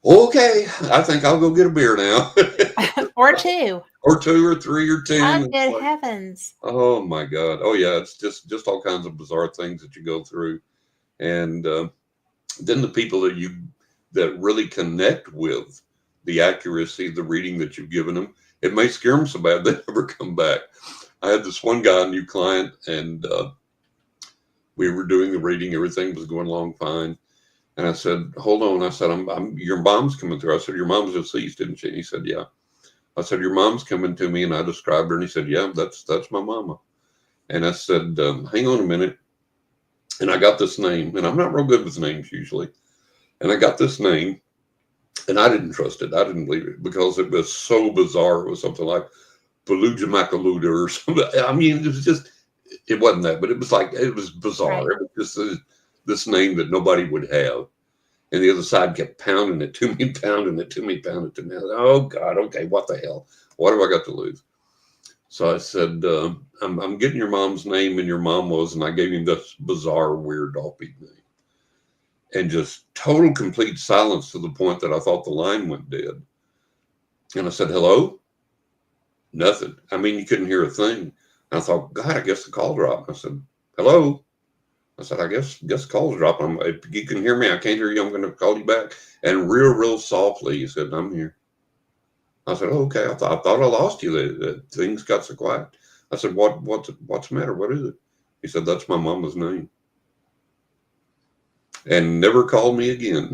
okay, I think I'll go get a beer now. Or two. Or two or three or 10. Oh, It's good like, heavens. oh my God. Oh yeah, it's just all kinds of bizarre things that you go through. And then the people that really connect with the accuracy of the reading that you've given them, it may scare them so bad they never come back. I had this one guy, a new client, and we were doing the reading. Everything was going along fine. And I said, hold on. I said, your mom's coming through. I said, your mom's deceased, didn't she? And he said, yeah. I said, your mom's coming to me. And I described her, and he said, yeah, that's my mama. And I said, hang on a minute. And I got this name, and I'm not real good with names usually. And I got this name, and I didn't trust it. I didn't believe it because it was so bizarre. It was something like Beluga Macaluda or something. I mean, it wasn't that, but it was bizarre. Right. It was just this name that nobody would have. And the other side kept pounding it to me, pounding it to me, pounding it to me. I said, oh God, okay, what the hell? What have I got to lose? So I said, I'm getting your mom's name, and your mom was, and I gave him this bizarre, weird, offbeat name. And just total, complete silence to the point that I thought the line went dead. And I said, hello? Nothing. I mean, you couldn't hear a thing. I thought, God, I guess the call dropped. I said, hello? I said, I guess the call's dropping. If you can hear me, I can't hear you. I'm going to call you back. And real softly, he said, I'm here. I said, oh, okay. I thought I lost you. Things got so quiet. I said, what's the matter? What is it? He said, that's my mama's name. And never called me again.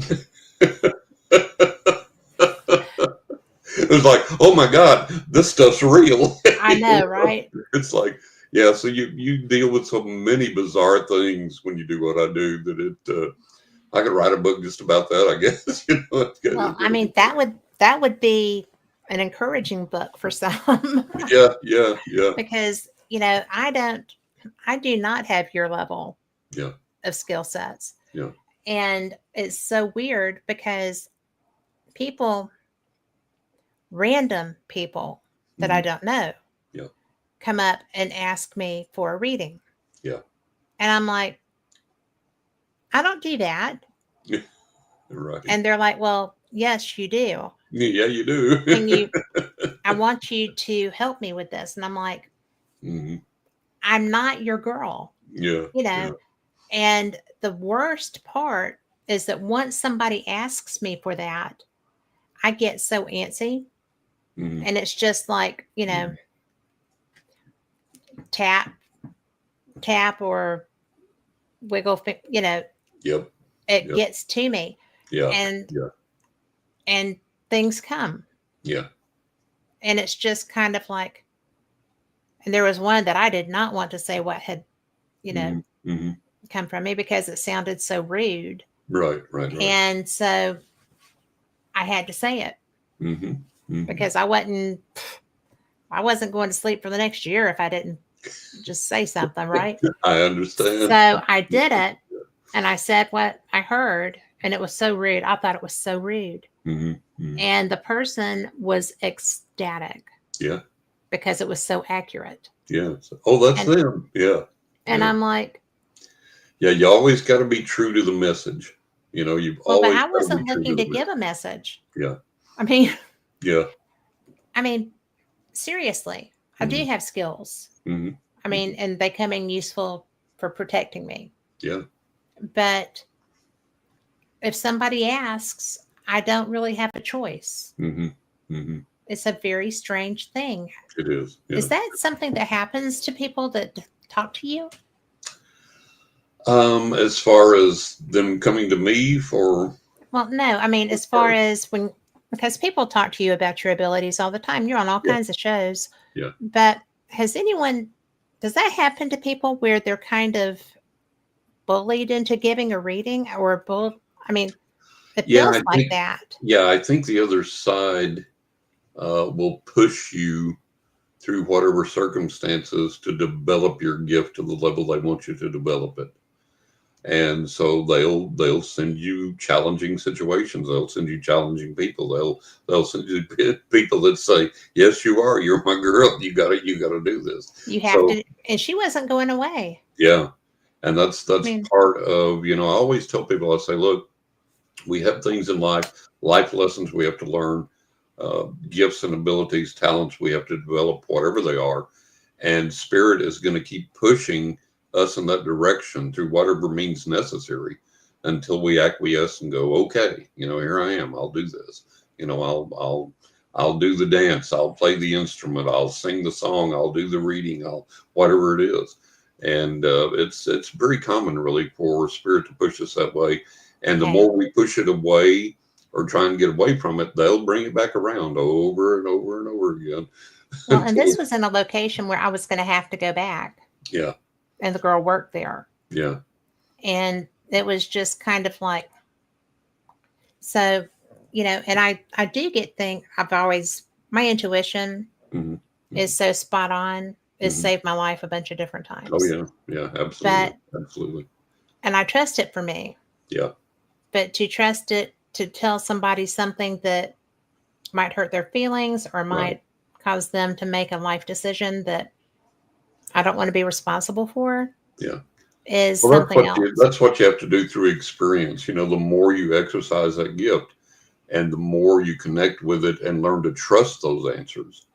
It was like, oh my God, this stuff's real. I know, right? It's like, yeah, so you deal with so many bizarre things when you do what I do that I could write a book just about that, I guess. Well, I mean, that would be an encouraging book for some. Yeah. Because, I do not have your level Yeah. of skill sets. Yeah. And it's so weird because random people that I don't know, Yeah. come up and ask me for a reading. Yeah. And I'm like, I don't do that. Right. And they're like, well, yes, you do. Yeah, you do. And I want you to help me with this. And I'm like, Mm-hmm. I'm not your girl, Yeah. Yeah. And the worst part is that once somebody asks me for that, I get so antsy. Mm-hmm. And it's just like, tap, or wiggle, Yep. it gets to me. Yeah. And things come. Yeah. And it's just kind of like, and there was one that I did not want to say what had, Mm-hmm. come from me because it sounded so rude. Right. And so I had to say it because I wasn't going to sleep for the next year if I didn't just say something, right? I understand. So I did it, and I said what I heard, and it was so rude. I thought it was so rude. And the person was ecstatic. Yeah. Because it was so accurate. Yeah. Oh, that's them. Yeah. And I'm like, yeah, you always got to be true to the message. You've always. But I wasn't looking to give a message. Yeah. I mean, Yeah. I mean, seriously, I do Mm-hmm. have skills. Mm-hmm. I mean, Mm-hmm. and they come in useful for protecting me. Yeah. But if somebody asks, I don't really have a choice. Mm-hmm. Mm-hmm. It's a very strange thing. It is. Is Yeah. that something that happens to people that talk to you? As far as them coming to me for, Well, no. I mean, as far as when, because people talk to you about your abilities all the time. You're on all yeah, kinds of shows. yeah, But has anyone, does that happen to people where they're kind of bullied into giving a reading or I mean, it yeah. feels I like think, that. yeah, I think the other side will push you through whatever circumstances to develop your gift to the level they want you to develop it. And so they'll send you challenging situations. They'll send you challenging people. They'll send you people that say, "Yes, you are. You're my girl. You gotta do this." You have So to, and she wasn't going away. yeah, and I that's mean, part of, I always tell people, I say, look, we have things in life lessons we have to learn, gifts and abilities, talents we have to develop, whatever they are. And spirit is going to keep pushing us in that direction through whatever means necessary until we acquiesce and go, okay, here I am. I'll do this. I'll do the dance. I'll play the instrument. I'll sing the song. I'll do the reading. I'll whatever it is. And it's very common, really, for spirit to push us that way. And the okay. more we push it away or try and get away from it, they'll bring it back around over and over and over again Well, and until, this was in a location where I was going to have to go back, yeah, and the girl worked there. yeah, And it was just kind of like, so, and I do get things, I've always, my intuition hmm is so spot on. It's hmm saved my life a bunch of different oh times. yeah, yeah, absolutely, But, absolutely, and I trust it for me, yeah, but to trust it to tell somebody something that might hurt their feelings or right, might cause them to make a life decision that I don't want to be responsible for yeah. is Well, something else. that's what you have to do through experience. The more you exercise that gift, and the more you connect with it and learn to trust those answers.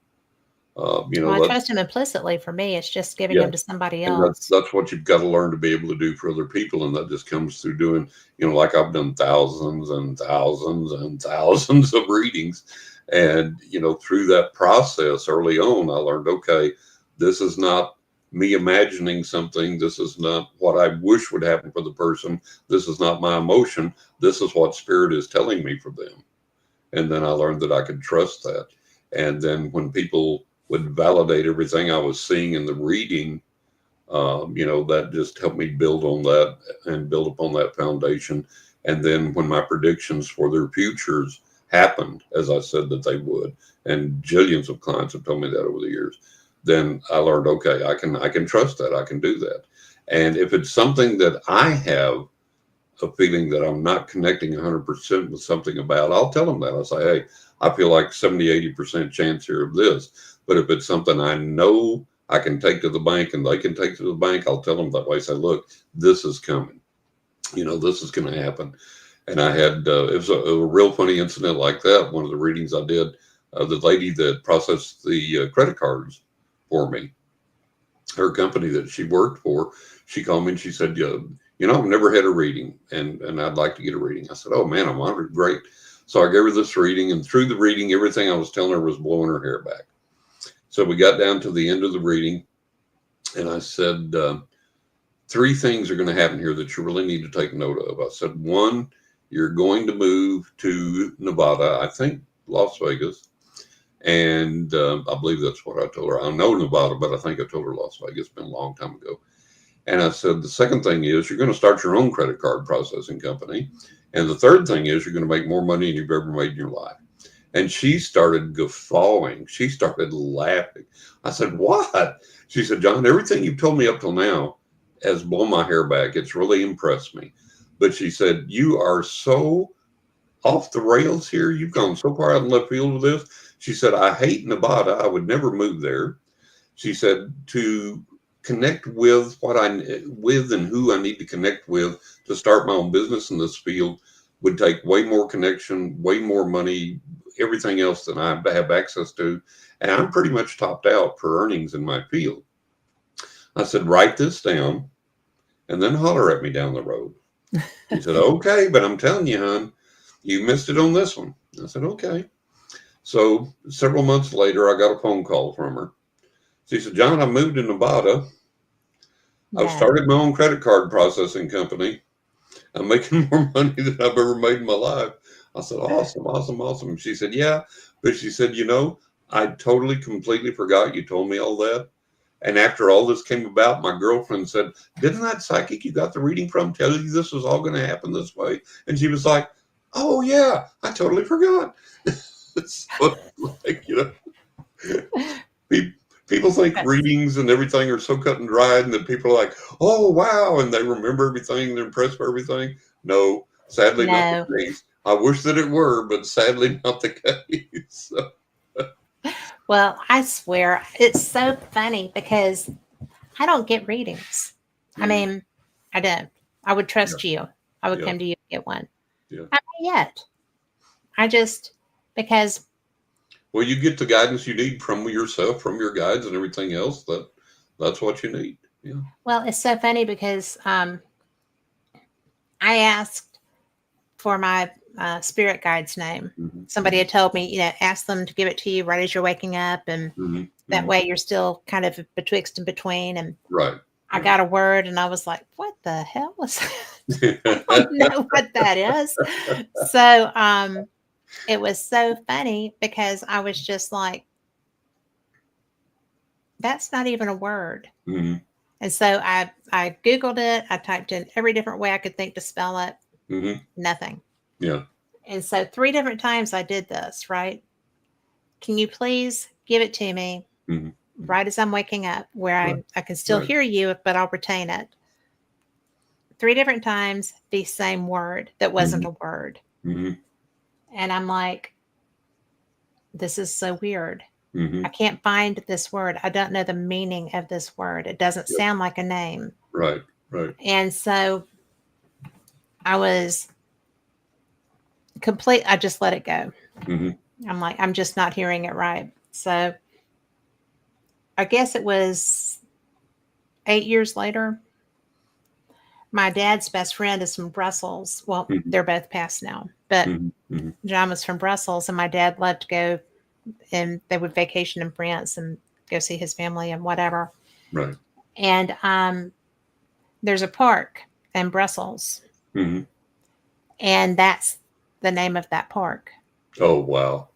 Well, I That trust him implicitly. For me, it's just giving yeah. him to somebody And else. that's what you've got to learn to be able to do for other people, and that just comes through doing, like I've done thousands and thousands and thousands of readings, and through that process early on, I learned, okay, this is not me imagining something. This is not what I wish would happen for the person. This is not my emotion. This is what spirit is telling me for them. And then I learned that I could trust that. And then when people would validate everything I was seeing in the reading, that just helped me build on that and build upon that foundation. And then when my predictions for their futures happened, as I said that they would, and jillions of clients have told me that over the years, then I learned, okay, I can trust that. I can do that. And if it's something that I have a feeling that I'm not connecting 100% with something about, I'll tell them that. I'll say, hey, I feel like 70, 80% chance here of this. But if it's something I know I can take to the bank and they can take to the bank, I'll tell them that way. Say, look, this is coming. This is going to happen. And I had, it was a real funny incident like that. One of the readings I did, the lady that processed the credit cards for me, her company that she worked for, she called me and she said, yeah, I've never had a reading and I'd like to get a reading. I said, oh man, I'm honored. Great. So I gave her this reading, and through the reading, everything I was telling her was blowing her hair back. So we got down to the end of the reading, and I said, three things are going to happen here that you really need to take note of. I said, one, you're going to move to Nevada, I think Las Vegas. And I believe that's what I told her. I know Nevada, but I think I told her Las Vegas. It's been a long time ago. And I said, the second thing is you're going to start your own credit card processing company. And the third thing is you're going to make more money than you've ever made in your life. And she started guffawing. She started laughing. I said, what? She said, John, everything you've told me up till now has blown my hair back. It's really impressed me. But she said, you are so off the rails here. You've gone so far out in left field with this. She said, I hate Nevada. I would never move there. She said, to connect with with and who I need to connect with to start my own business in this field would take way more connection, way more money, everything else that I have access to. And I'm pretty much topped out for earnings in my field. I said, write this down and then holler at me down the road. He said, okay, but I'm telling you, hon, you missed it on this one. I said, okay. So several months later, I got a phone call from her. She said, John, I moved to Nevada. I've No. started my own credit card processing company. I'm making more money than I've ever made in my life. I said, awesome, awesome, awesome. She said, yeah. But she said, I totally, completely forgot you told me all that. And after all this came about, my girlfriend said, didn't that psychic you got the reading from tell you this was all going to happen this way? And she was like, oh, yeah, I totally forgot. So, like, people think Yes. readings and everything are so cut and dried, and that people are like, oh, wow, and they remember everything, they're impressed by everything. No, sadly, not the No. case. I wish that it were, but sadly, not the case. So, Well, I swear it's so funny because I don't get readings. I mm, mean, I don't. I would yeah, trust you. I would yeah, come to you and get one. yeah. Not yet. I just, because, Well, you get the guidance you need from yourself, from your guides, and everything else. That's what you need. Yeah. well, it's so funny because I asked for my spirit guide's name. Somebody Hmm. had told me, ask them to give it to you right as you're waking up. And Hmm. that Hmm. way you're still kind of betwixt and between. And Right. I Right. got a word and I was like, what the hell was that? I don't know what that is. So it was so funny because I was just like, that's not even a word. Hmm. And so I Googled it. I typed in every different way I could think to spell it. Hmm. Nothing. Yeah. And so 3 different times I did this, right? Can you please give it to me Hmm. right as I'm waking up where Right. I can still Right. hear you, but I'll retain it? 3 different times, the same word that wasn't Hmm. a word. Hmm. And I'm like, this is so weird. I Hmm. can't find this word. I don't know the meaning of this word. It doesn't Yep. sound like a name. Right. Right. And so I was I just let it go. Hmm. I'm like, I'm just not hearing it right. So I guess it was 8 years later. My dad's best friend is from Brussels. Well, Hmm. they're both passed now, but Hmm. Hmm. John was from Brussels, and my dad loved to go and they would vacation in France and go see his family and whatever. Right. And there's a park in Brussels, Hmm. and that's the name of that park. Oh, wow.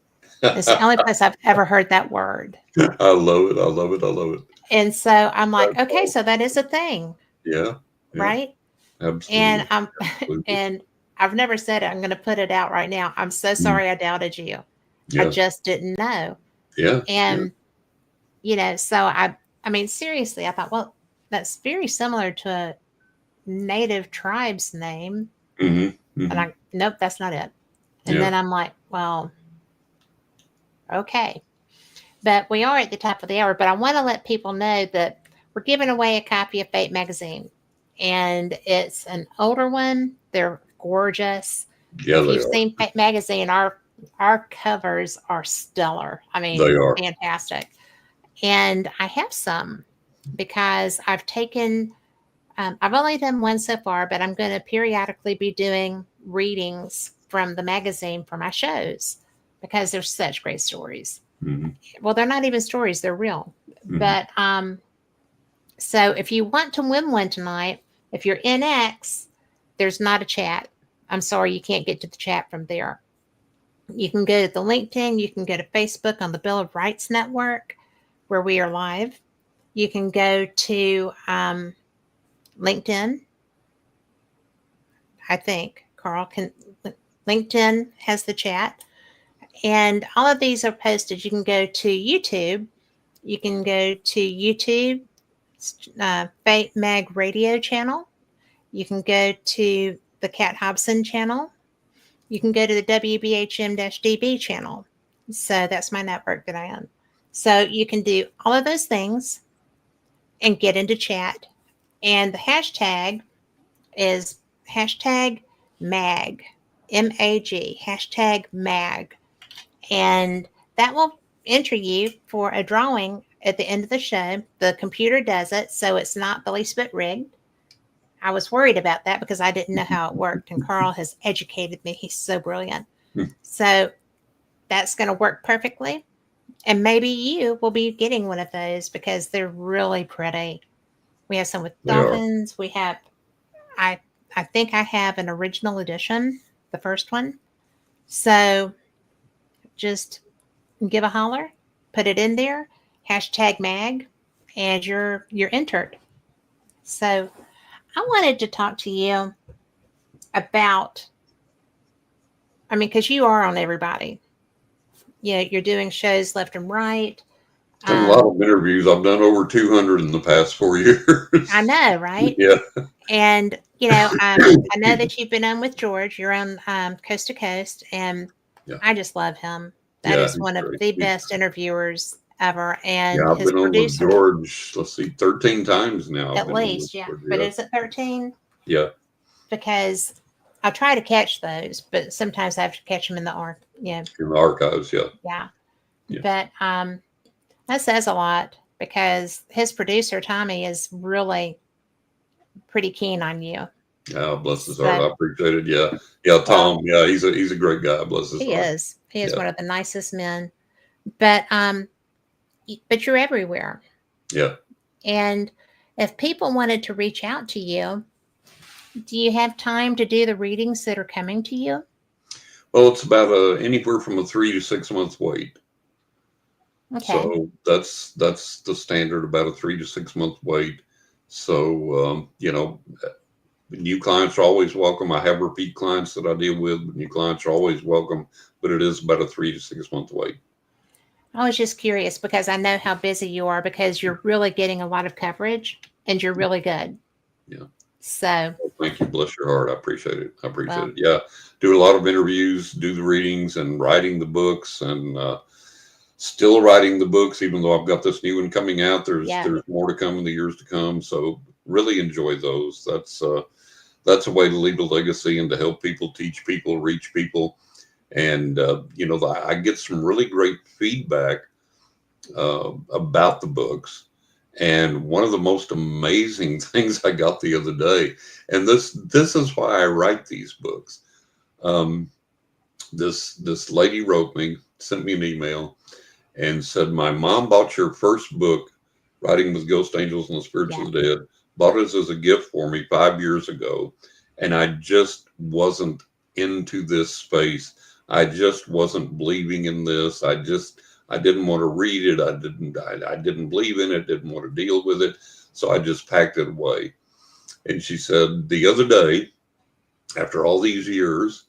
It's the only place I've ever heard that word. I love it. I love it. I love it. And so I'm like, That's okay, awesome. so that is a thing, Yeah. Yeah. right? And Absolutely. Absolutely. and I've never said it. I'm going to put it out right now. I'm so Mhm. sorry I doubted you. I Yeah. just didn't know. Yeah. Yeah. And so I mean seriously, I thought, well, that's very similar to a native tribe's name. Hmm. And Hmm. I nope, that's not it. And Yeah. then I'm like, well, okay. But we are at the top of the hour, but I want to let people know that we're giving away a copy of Fate magazine. And it's an older one. They're gorgeous. Yeah, If they you've are. seen Fate magazine, our covers are stellar. I They mean, are. fantastic. And I have some because I've only done one so far, but I'm going to periodically be doing readings from the magazine for my shows because they're such great stories. Hmm. Well, they're not even stories, they're real. Hmm. But so if you want to win one tonight, if you're in X, there's not a chat. I'm sorry, you can't get to the chat from there. You can go to the LinkedIn, you can go to Facebook on the Bill of Rights Network where we are live. You can go to LinkedIn. I think Carl can. LinkedIn has the chat, and all of these are posted. You can go to YouTube. You can go to YouTube, Fate Mag Radio channel. You can go to the Kat Hobson channel. You can go to the WBHM-DB channel. So that's my network that I own. So you can do all of those things and get into chat. And the hashtag is hashtag MAG, MAG, hashtag MAG. and that will enter you for a drawing at the end of the show. The computer does it, so it's not the least bit rigged. I was worried about that because I didn't know how it worked, and Carl has educated me. He's so brilliant. So that's going to work perfectly. And maybe you will be getting one of those because they're really pretty. We have some with They are. dolphins. We have, I, I think I have an original edition, the first one. So just give a holler, put it in there, hashtag mag, and you're entered. So I wanted to talk to you about, I mean, because you are on everybody. Yeah, you're doing shows left and right. Done a lot Um, of interviews. I've done over 200 in the past 4 years. I know, right? Yeah. And I know that you've been on with George. You're on Coast to Coast, and Yeah. I just love him. That Yeah. is He's one of great. the best interviewers ever, Yeah. and I've his been on with producer George, let's see, 13 times now. I've at been on with least, yeah. George. But Yeah. is it 13? Yeah. Because I try to catch those, but sometimes I have to catch them in the arc. Yeah, In the archives. Yeah. yeah. Yeah. But that says a lot because his producer Tommy is really pretty keen on you. Yeah. Bless his heart. So I appreciate it. Yeah. Yeah. well, Tom. Yeah. He's a great guy. Bless his he heart. is. He is Yeah. one of the nicest men. But but you're everywhere. Yeah. And if people wanted to reach out to you, do you have time to do the readings that are coming to you? Well, it's about anywhere from a 3 to 6 month wait. Okay. So that's the standard, about a 3 to 6 month wait. So new clients are always welcome. I have repeat clients that I deal with, but new clients are always welcome. But it is about a 3 to 6 month wait. I was just curious because I know how busy you are because you're really getting a lot of coverage and you're really good. Yeah. So, Well, thank you. Bless your heart. I appreciate it. I appreciate well, it. Yeah. Do a lot of interviews, do the readings, and writing the books, and still writing the books. Even though I've got this new one coming out, yeah. there's more to come in the years to come. So really enjoy those. That's a way to leave a legacy and to help people, teach people, reach people. And I get some really great feedback about the books. And one of the most amazing things I got the other day, and this is why I write these books. Um, this lady wrote me, sent me an email, and said, "My mom bought your first book, Writing with Ghost Angels and the Spirits Yeah. of the Dead, bought it as a gift for me 5 years ago, and I just wasn't into this space. I just wasn't believing in this. I didn't want to read it. I didn't believe in it. Didn't want to deal with it. So I just packed it away." And she said the other day, after all these years,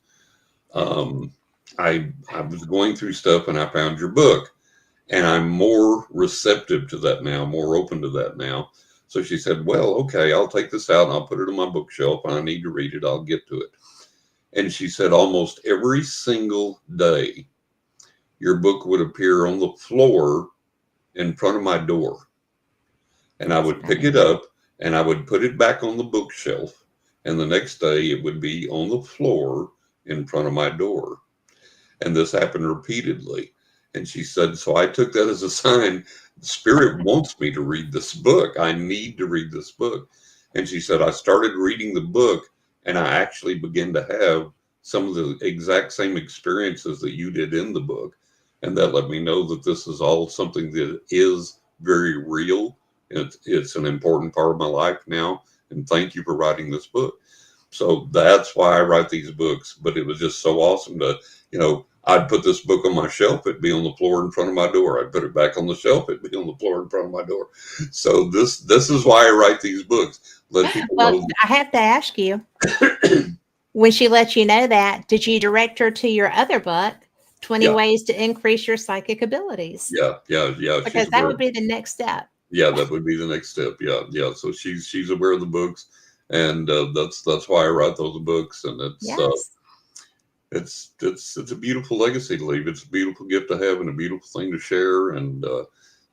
um, I was going through stuff and I found your book. And I'm more receptive to that now, more open to that now. So she said, "Well, okay, I'll take this out and I'll put it on my bookshelf. And I need to read it. I'll get to it." And she said, almost every single day, your book would appear on the floor in front of my door. And I That's would pick funny. it up and I would put it back on the bookshelf. And the next day, it would be on the floor in front of my door. And this happened repeatedly. And she said, so I took that as a sign. Spirit wants me to read this book. I need to read this book. And she said, I started reading the book and I actually began to have some of the exact same experiences that you did in the book. And that let me know that this is all something that is very real. It's an important part of my life now. And thank you for writing this book. So that's why I write these books. But it was just so awesome to, I'd put this book on my shelf, it'd be on the floor in front of my door. I'd put it back on the shelf, it'd be on the floor in front of my door. So this is why I write these books. Let people Well, know. I have to ask you, when she let you know that, did you direct her to your other book, 20 Yeah, Ways to Increase Your Psychic Abilities? yeah. Because She's that aware. would be the next step. Yeah, that would be the next step. Yeah. So she's aware of the books, and that's why I write those books. And Yes. it's a beautiful legacy to leave. It's a beautiful gift to have and a beautiful thing to share. And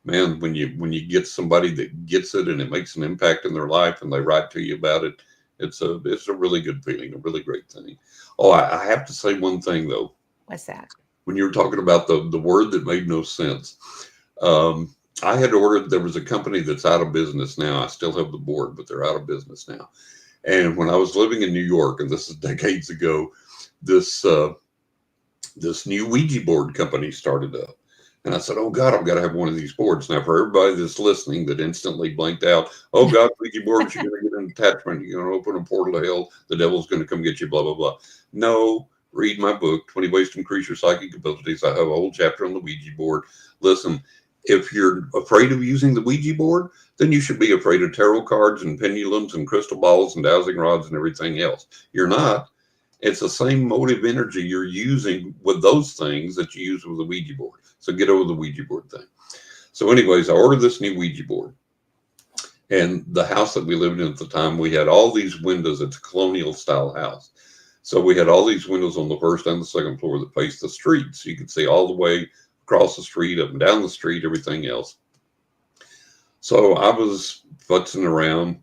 man, when you get somebody that gets it and it makes an impact in their life and they write to you about it, it's a really good feeling, a really great thing. Oh, I have to say one thing though. What's that? when you were talking about the word that made no sense. Um, I had ordered, there was a company that's out of business now. I still have the board, but they're out of business now. And when I was living in New York, and this is decades ago, this this new Ouija board company started up. And I said, oh God, I've got to have one of these boards. Now, for everybody that's listening that instantly blanked out, oh God, Ouija boards, you're going to get an attachment. You're going to open a portal to hell. The devil's going to come get you, blah, blah, blah. No, read my book, 20 Ways to Increase Your Psychic Abilities. I have a whole chapter on the Ouija board. Listen, if you're afraid of using the Ouija board, then you should be afraid of tarot cards and pendulums and crystal balls and dowsing rods and everything else. You're not. It's the same motive energy you're using with those things that you use with the Ouija board. So get over the Ouija board thing. So anyways, I ordered this new Ouija board. And the house that we lived in at the time, we had all these windows. It's a colonial style house. So we had all these windows on the first and the second floor that faced the street. So you could see all the way across the street, up and down the street, everything else. So I was futzing around,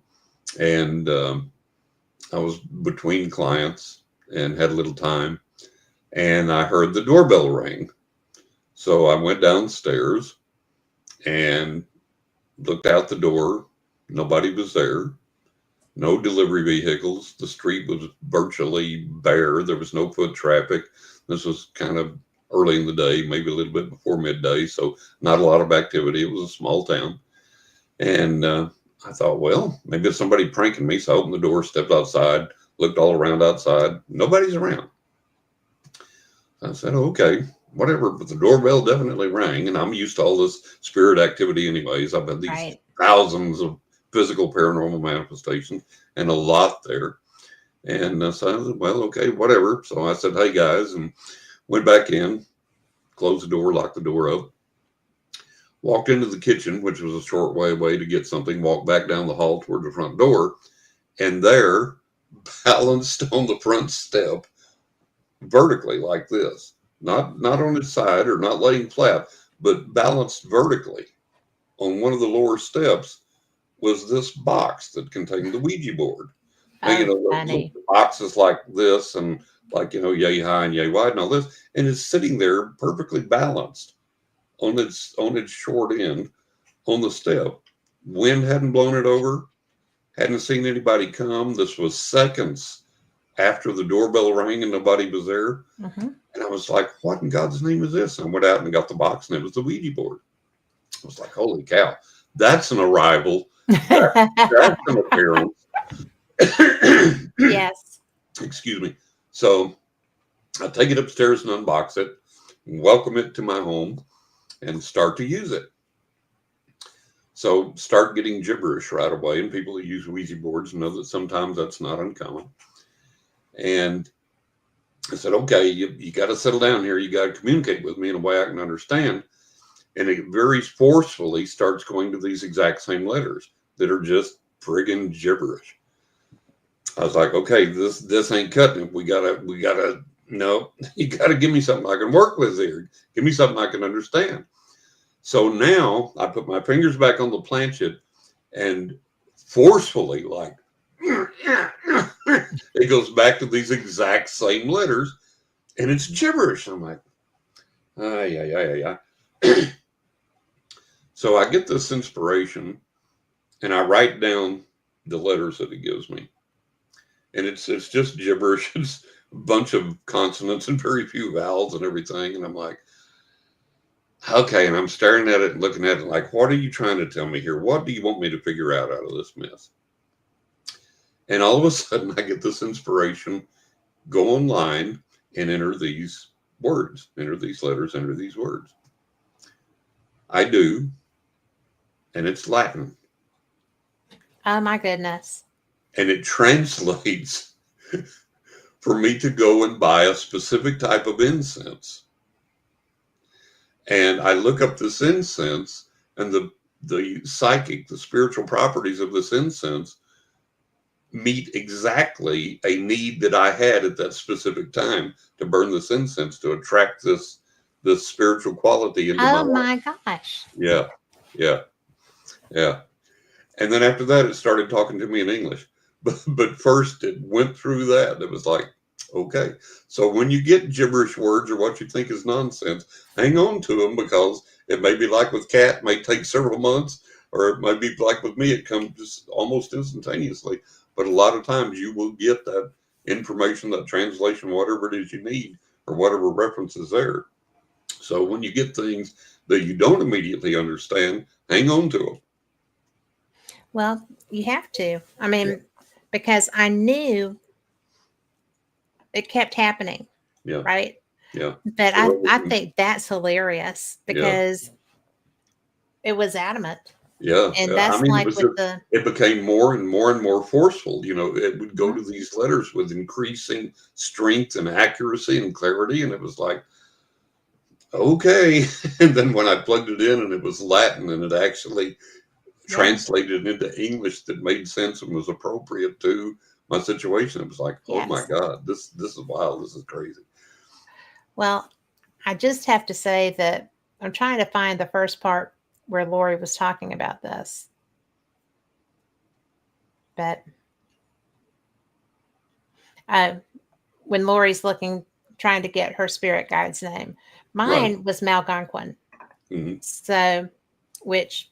and I was between clients and had a little time, and I heard the doorbell ring. So I went downstairs and looked out the door. Nobody was there. No delivery vehicles. The street was virtually bare. There was no foot traffic. This was kind of early in the day, maybe a little bit before midday, so not a lot of activity. It was a small town. And I thought, well, maybe it's somebody pranking me. So I opened the door, stepped outside, looked all around outside. Nobody's around. I said, okay, whatever. But the doorbell definitely rang, and I'm used to all this spirit activity anyways. I've had these thousands of physical paranormal manifestations and a lot there. And so I said, well, okay, whatever. So I said, hey, guys, and went back in, closed the door, locked the door up, walked into the kitchen, which was a short way away to get something, walked back down the hall toward the front door, and there, balanced on the front step, vertically like this, not on its side or not laying flat, but balanced vertically on one of the lower steps, was this box that contained the Ouija board. Now, you know, the boxes like this and like, you know, yay high and yay wide and all this, and it's sitting there perfectly balanced on its short end on the step. Wind hadn't blown it over, hadn't seen anybody come. This was seconds after the doorbell rang and nobody was there. Mm-hmm. And I was like, what in God's name is this? And I went out and got the box, and it was the Ouija board. I was like, holy cow, that's an arrival. That's an appearance. Yes. Excuse me. So I take it upstairs and unbox it, and welcome it to my home, and start to use it. So start getting gibberish right away. And people who use Ouija boards know that sometimes that's not uncommon. And I said, okay, you got to settle down here. You got to communicate with me in a way I can understand. And it very forcefully starts going to these exact same letters that are just friggin' gibberish. I was like, okay, this ain't cutting it. We gotta, no, you gotta give me something I can work with here. Give me something I can understand. So now I put my fingers back on the planchette and forcefully, like, it goes back to these exact same letters, and it's gibberish. I'm like, yeah. So I get this inspiration, and I write down the letters that it gives me. And it's just gibberish. It's a bunch of consonants and very few vowels and everything. And I'm like, okay. And I'm staring at it and looking at it like, what are you trying to tell me here? What do you want me to figure out of this mess? And all of a sudden I get this inspiration, go online and enter these words, enter these letters, enter these words. I do. And it's Latin. Oh my goodness. And it translates for me to go and buy a specific type of incense. And I look up this incense, and the psychic, the spiritual properties of this incense meet exactly a need that I had at that specific time to burn this incense to attract this spiritual quality into my life. Oh my gosh. Yeah. And then after that, it started talking to me in English. But first, it went through that. It was like, Okay. So when you get gibberish words or what you think is nonsense, hang on to them, because it may be like with Kat, may take several months, or it may be like with me, it comes just almost instantaneously. But a lot of times you will get that information, that translation, whatever it is you need, or whatever reference is there. So when you get things that you don't immediately understand, hang on to them. Well, you have to. I Yeah. mean, because I knew it kept happening, Yeah. right? Yeah. But So I think that's hilarious yeah. because it was adamant. Yeah, And I that's mean, like with the, it became more and more and more forceful. It would go mhm, to these letters with increasing strength and accuracy and clarity, and it was like, okay. And then when I plugged it in, and it was Latin, and it actually yeah, translated into English that made sense and was appropriate to my situation, it was like, oh my yes. God, this is wild, this is crazy. Well, I just have to say that I'm trying to find the first part where Lori was talking about this. But uh, when Lori's looking, trying to get her spirit guide's name, Right. mine was Malgonquin. Hmm. So, which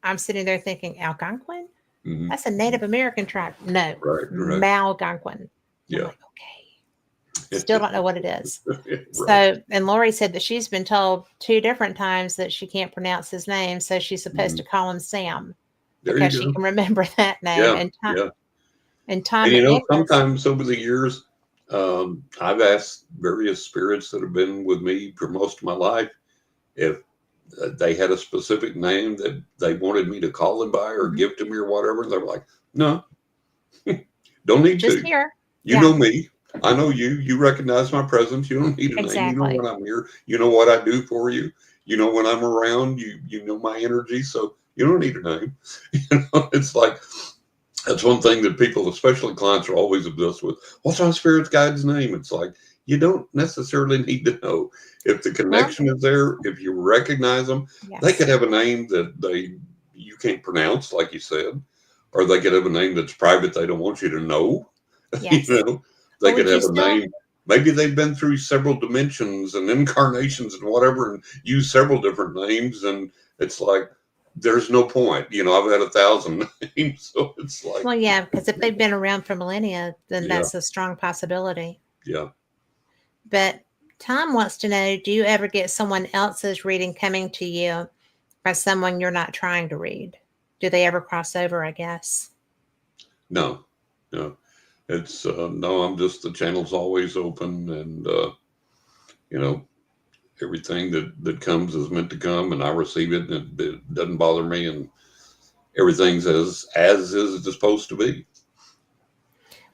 I'm sitting there thinking, Algonquin? Hmm. That's a Native American tribe. No, Right. Right. Malgonquin. And I'm Yeah. like, okay, still don't know what it is. Right. So, and Lori said that she's been told 2 different times that she can't pronounce his name, so she's supposed Hmm. to call him Sam There because you she go. can remember that name. Yeah. Yeah. And Tom And McNicholas. sometimes over the years, I've asked various spirits that have been with me for most of my life if they had a specific name that they wanted me to call them by or Mhm. give to me or whatever. And they're like, no, don't need Just to. here. You Yeah, know me. I know you. You recognize my presence. You don't need a name. You know exactly. when I'm here. You know what I do for you. You know when I'm around. You know my energy. So you don't need a name. It's like, that's one thing that people, especially clients, are always obsessed with. What's my spirit's guide's name? It's like, you don't necessarily need to know. If the Well, connection is there, if you recognize them, they yes. could have a name that you can't pronounce, like you said, or they could have a name that's private. They don't want you to know. you Yes. know, they Well, could would you have a still? name. Maybe they've been through several dimensions and incarnations and whatever, and use several different names. And it's like, there's no point. I've had 1,000 names, so it's like, Well, yeah, because if they've been around for millennia, then yeah, that's a strong possibility. yeah. But Tom wants to know, do you ever get someone else's reading coming to you by someone you're not trying to read? Do they ever cross over, I guess? No, no. It's no. I'm just, the channel's always open, and you know everything that comes is meant to come, and I receive it, and it doesn't bother me, and everything's as is it's supposed to be.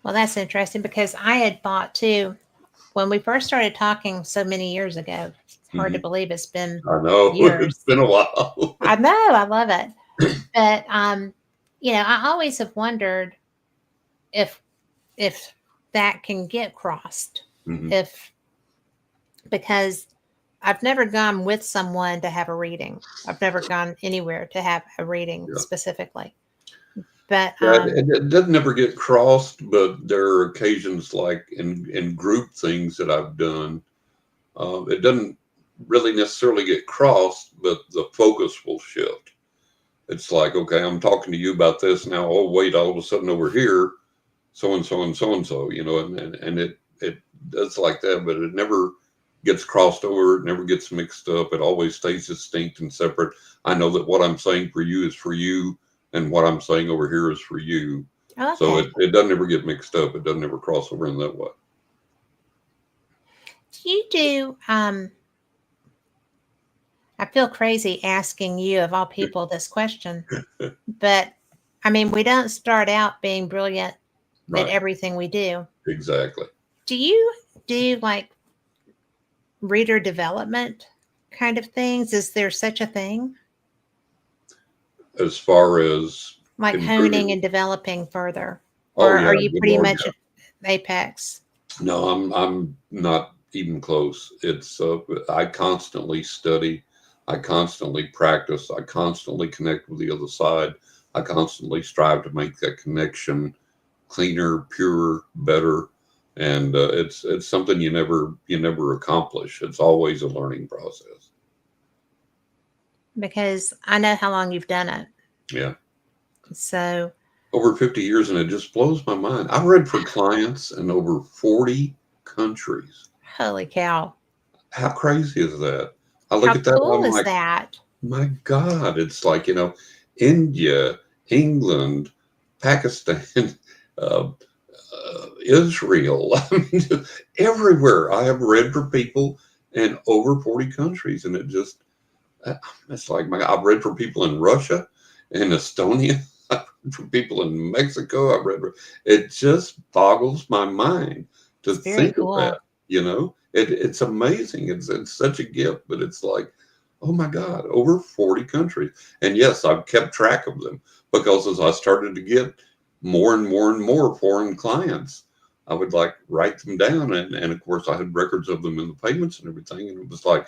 Well, that's interesting because I had thought too, when we first started talking so many years ago, it's hard to Hmm. believe it's been I know it's years. been a while. I know, I love it. But I always have wondered if if that can get crossed. Hmm. If Because I've never gone with someone to have a reading. I've never gone anywhere to have a reading Yeah, specifically. But yeah. It doesn't ever get crossed, but there are occasions, like in group things that I've done. It doesn't really necessarily get crossed, but the focus will shift. It's like, okay, I'm talking to you about this now. Oh, wait, all of a sudden over here, so and so and so and so, and it does like that, but it never gets crossed over. It never gets mixed up. It always stays distinct and separate. I know that what I'm saying for you is for you, and what I'm saying over here is for you. So okay. it doesn't ever get mixed up. It doesn't ever cross over in that way. Do you do I feel crazy asking you of all people this question, but I mean, we don't start out being brilliant at Right. everything we do. Exactly. Do you do like reader development kind of things? Is there such a thing? As far as Like honing improving. and developing further? Oh Or yeah. are you Good pretty Lord. much at apex? No, I'm not even close. It's I constantly study, I constantly practice, I constantly connect with the other side. I constantly strive to make that connection cleaner, purer, better. and it's something you never accomplish. It's always a learning process. because I know how long you've done it. Yeah, So, over 50 years, and it just blows my mind. I've read for clients in over 40 countries. holy cow. How crazy is that? I look How at that, cool I'm is like, that? my God, it's like, India, England, Pakistan, uh, Israel, I mean, everywhere. I have read for people in over 40 countries, and uh, it's like, I've read for people in Russia and Estonia, I've read for people in Mexico. It just boggles my mind to It's very think of that, cool. it's amazing. It's such a gift, but it's like, oh my God, over 40 countries. And yes, I've kept track of them because as I started to get more and more and more foreign clients, I would like write them down. And of course, I had records of them in the payments and everything. And it was like,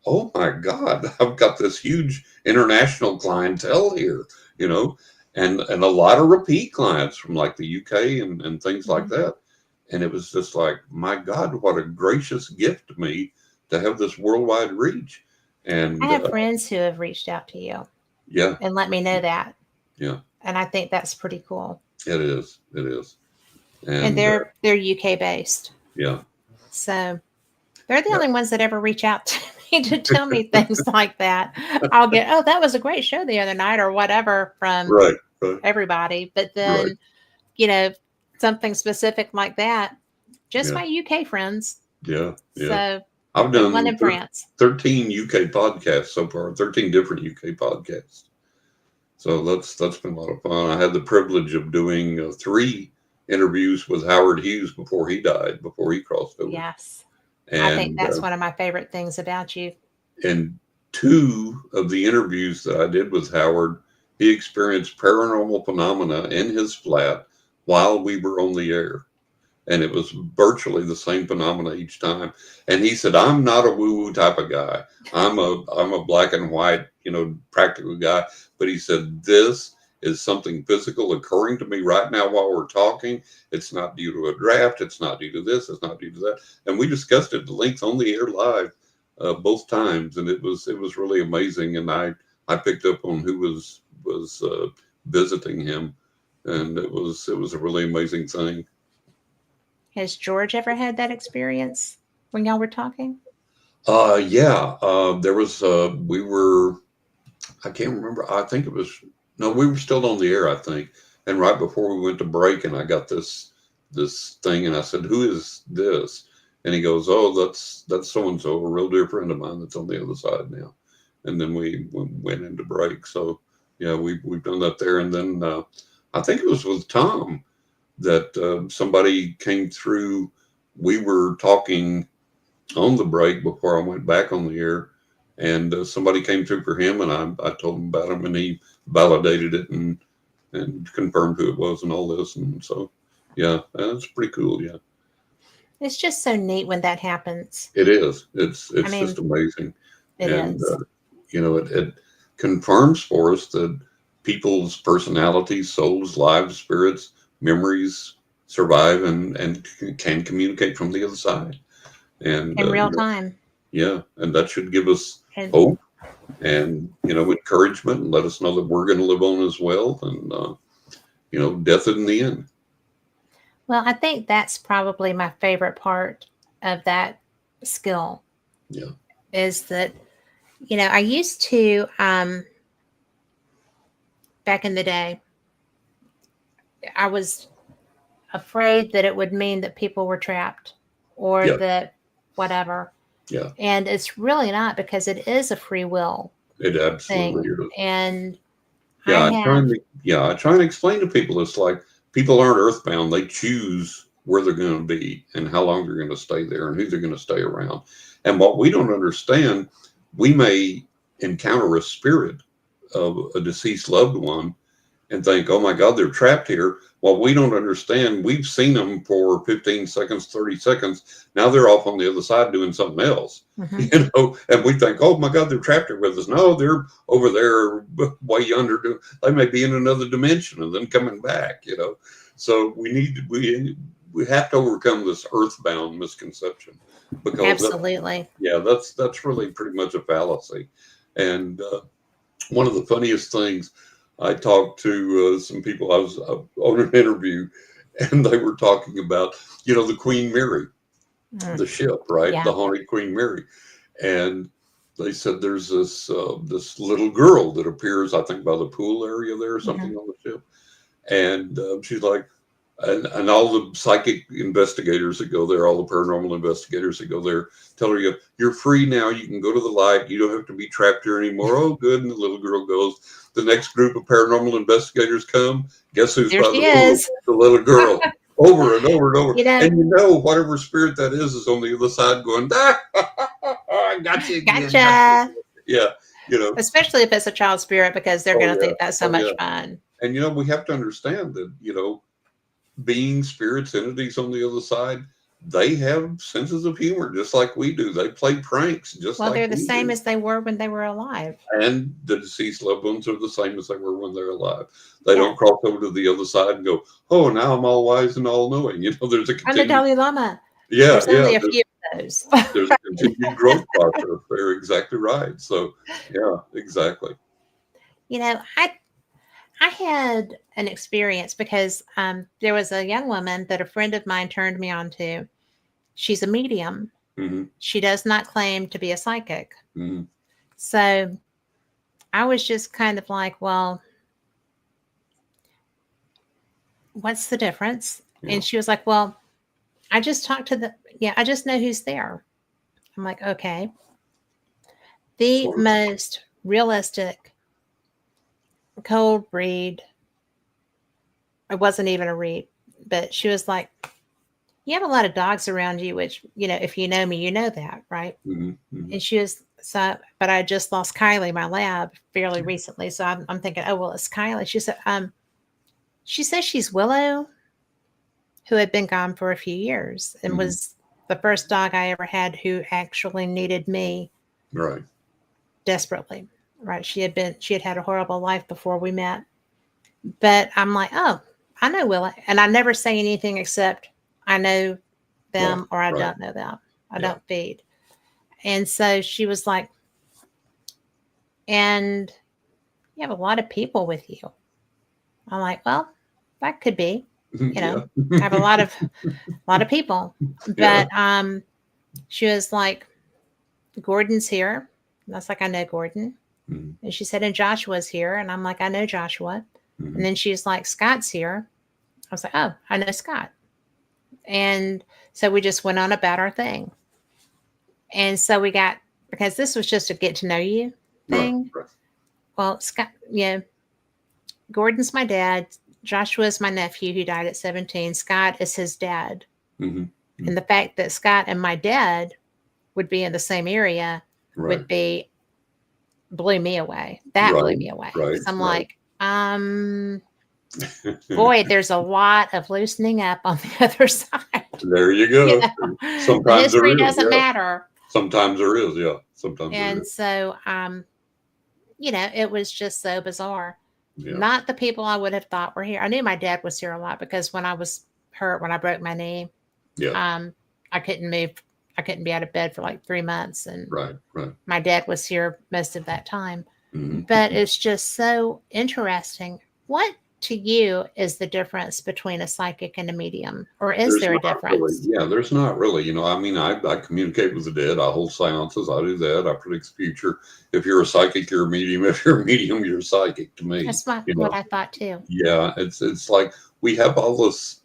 oh my God, I've got this huge international clientele here, you know, and a lot of repeat clients from like the UK and things like Mhm. that. And it was just like, my God, what a gracious gift to me to have this worldwide reach. I And have friends who have reached out to you yeah, and let me know that. yeah, And I think that's pretty cool. it is. It is. And And they're UK based. yeah, So they're the yeah, only ones that ever reach out to me to tell me things like that. I'll get, oh, that was a great show the other night or whatever from right, right, everybody. But right. then, you know, something specific like that, just Yeah, my UK friends. yeah, yeah. So, I've and one done in France. 13 UK podcasts so far, 13 different UK podcasts. So that's been a lot of fun. I had the privilege of doing 3 interviews with Howard Hughes before he died, before he crossed over. Yes. I think And that's one of my favorite things about you. in 2 of the interviews that I did with Howard, he experienced paranormal phenomena in his flat while we were on the air. And it was virtually the same phenomena each time. And he said, "I'm not a woo-woo type of guy. I'm a black and white, practical guy." But he said, "This is something physical occurring to me right now while we're talking. It's not due to a draft. It's not due to this. It's not due to that." And we discussed it at length on the air live, both times, and it was really amazing. And I picked up on who was visiting him, and it was a really amazing thing. Has George ever had that experience when y'all were talking? Yeah. There was we were I can't remember. I think it was no, we were still on the air, I think. And right before we went to break, and I got this thing, and I said, "Who is this?" And he goes, "Oh, that's so and so, a real dear friend of mine that's on the other side now." And then we went into break. So yeah, we've done that there. And then I think it was with Tom that somebody came through. We were talking on the break before I went back on the air, and somebody came through for him, and I told him about him, and he validated it and confirmed who it was and all this, and so yeah, that's pretty cool. Yeah, It's just so neat when that happens. it is. It's I it's just mean, amazing, it and is. it confirms for us that people's personalities, souls, lives, spirits, memories survive and can communicate from the other side, and In real time. yeah, and that should give us And hope and encouragement, and let us know that we're going to live on as well, and death in the end. well, I think that's probably my favorite part of that skill Yeah, is that, I used to, back in the day, I was afraid that it would mean that people were trapped or yeah, that whatever. yeah. And it's really not because it is a free will It absolutely thing. is. And I Yeah, have, I try and explain to people, it's like people aren't earthbound. They choose where they're going to be and how long they're going to stay there and who they're going to stay around. And what we don't understand, we may encounter a spirit of a deceased loved one and think, "Oh my God, they're trapped here." Well, we don't understand. We've seen them for 15 seconds, 30 seconds. Now they're off on the other side doing something else, mhm. and we think, "Oh my God, they're trapped here with us." No, they're over there way yonder. They may be in another dimension and then coming back, So we we have to overcome this earthbound misconception, because Absolutely. that's really pretty much a fallacy. And one of the funniest things, I talked to some people. I was on an interview, and they were talking about, the Queen Mary, Mm, the ship, right? yeah. The haunted Queen Mary. And they said there's this little girl that appears, I think, by the pool area there or something Hmm. on the ship. And she's like, and all the psychic investigators that go there, all the paranormal investigators that go there, tell her, you're free now. You can go to the light. You don't have to be trapped here anymore. Oh, good. And the little girl goes. The next group of paranormal investigators come. Guess who's There by she the pool? is. The little girl. Over and over and over. You know, And whatever spirit that is on the other side going, I got you again. Got you gotcha. again. Yeah. Especially if it's a child spirit, because they're Oh, going to yeah. think that's so Oh, much yeah. fun. And, we have to understand that, beings, spirits, entities on the other side, they have senses of humor just like we do. They play pranks just Well, like they're the we same do. as they were when they were alive. And the deceased loved ones are the same as they were when they're alive. They Yeah. don't cross over to the other side and go, oh, now I'm all wise and all knowing. There's a I'm the continued, Dalai Lama. yeah, There's yeah, only a few of those. there's a continued growth process. They're exactly right. So, yeah, exactly. You know, I had an experience because there was a young woman that a friend of mine turned me on to. She's a medium. Mm-hmm. She does not claim to be a psychic. Mm-hmm. So I was just kind of like, well, what's the difference? Yeah. And she was like, well, I just talked to I just know who's there. I'm like, okay. The Sort of. most realistic cold read. It wasn't even a read, but she was like, you have a lot of dogs around you, which, if you know me, you know that, right? Mm-hmm. Mm-hmm. And she was, but I just lost Kylie, my lab, fairly recently. So I'm thinking, oh, well, it's Kylie. She says she's Willow, who had been gone for a few years and Mm-hmm. was the first dog I ever had who actually needed me Right. desperately. Right. She had had a horrible life before we met. But I'm like, oh, I know Willow. And I never say anything except I know Right. them or I Right. don't know them. I Yeah. don't feed. And so she was like, and you have a lot of people with you. I'm like, well, that could be, Yeah. I have a lot of people. Yeah. But she was like, Gordon's here. And I was like, I know Gordon. Mm-hmm. And she said, and Joshua's here. And I'm like, I know Joshua. Mm-hmm. And then she's like, Scott's here. I was like, oh, I know Scott. And so we just went on about our thing. And so because this was just a get to know you Right. thing. Right. Well, Scott, Gordon's my dad. Joshua's my nephew who died at 17. Scott is his dad. Mm-hmm. And the fact that Scott and my dad would be in the same area Right. blew me away. That Right. blew me away. Right. So I'm Right. like, boy, there's a lot of loosening up on the other side. There you go. The Sometimes there history is. doesn't Yeah. matter. Sometimes there is. Yeah. Sometimes there And is. so, it was just so bizarre. Yeah. Not the people I would have thought were here. I knew my dad was here a lot because when I was hurt, when I broke my knee, Yeah. I couldn't move. I couldn't be out of bed for like 3 months. And Right. Right. my dad was here most of that time. Mm-hmm. But it's just so interesting. What to you is the difference between a psychic and a medium? Or is There's there a not difference? really. Yeah. There's not really. I mean, I communicate with the dead. I hold seances. I do that. I predict the future. If you're a psychic, you're a medium. If you're a medium, you're psychic to me. That's what I thought too. Yeah. It's like we have all this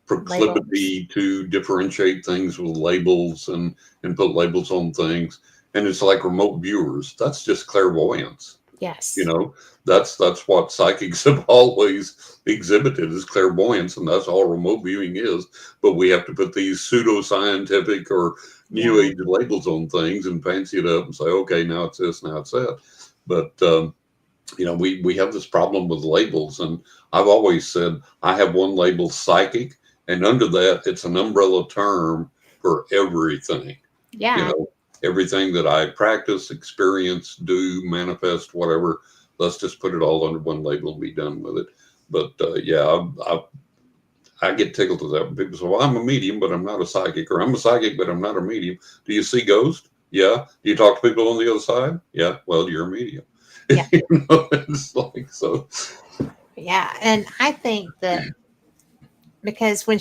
proclivity to differentiate things with labels and put labels on things. And it's like remote viewers. That's just clairvoyance. Yes. That's what psychics have always exhibited is clairvoyance, and that's all remote viewing is. But we have to put these pseudoscientific or new age labels on things and fancy it up and say, okay, now it's this, now it's that. But we have this problem with labels, and I've always said I have one label, psychic, and under that it's an umbrella term for everything. Yeah. Everything that I practice, experience, do, manifest, whatever. Let's just put it all under one label and be done with it. But I get tickled to that when people say, well, I'm a medium, but I'm not a psychic, or I'm a psychic, but I'm not a medium. Do you see ghosts? Yeah. Do you talk to people on the other side? Yeah. Well, you're a medium. Yeah. It's like, so. Yeah. And I think that because when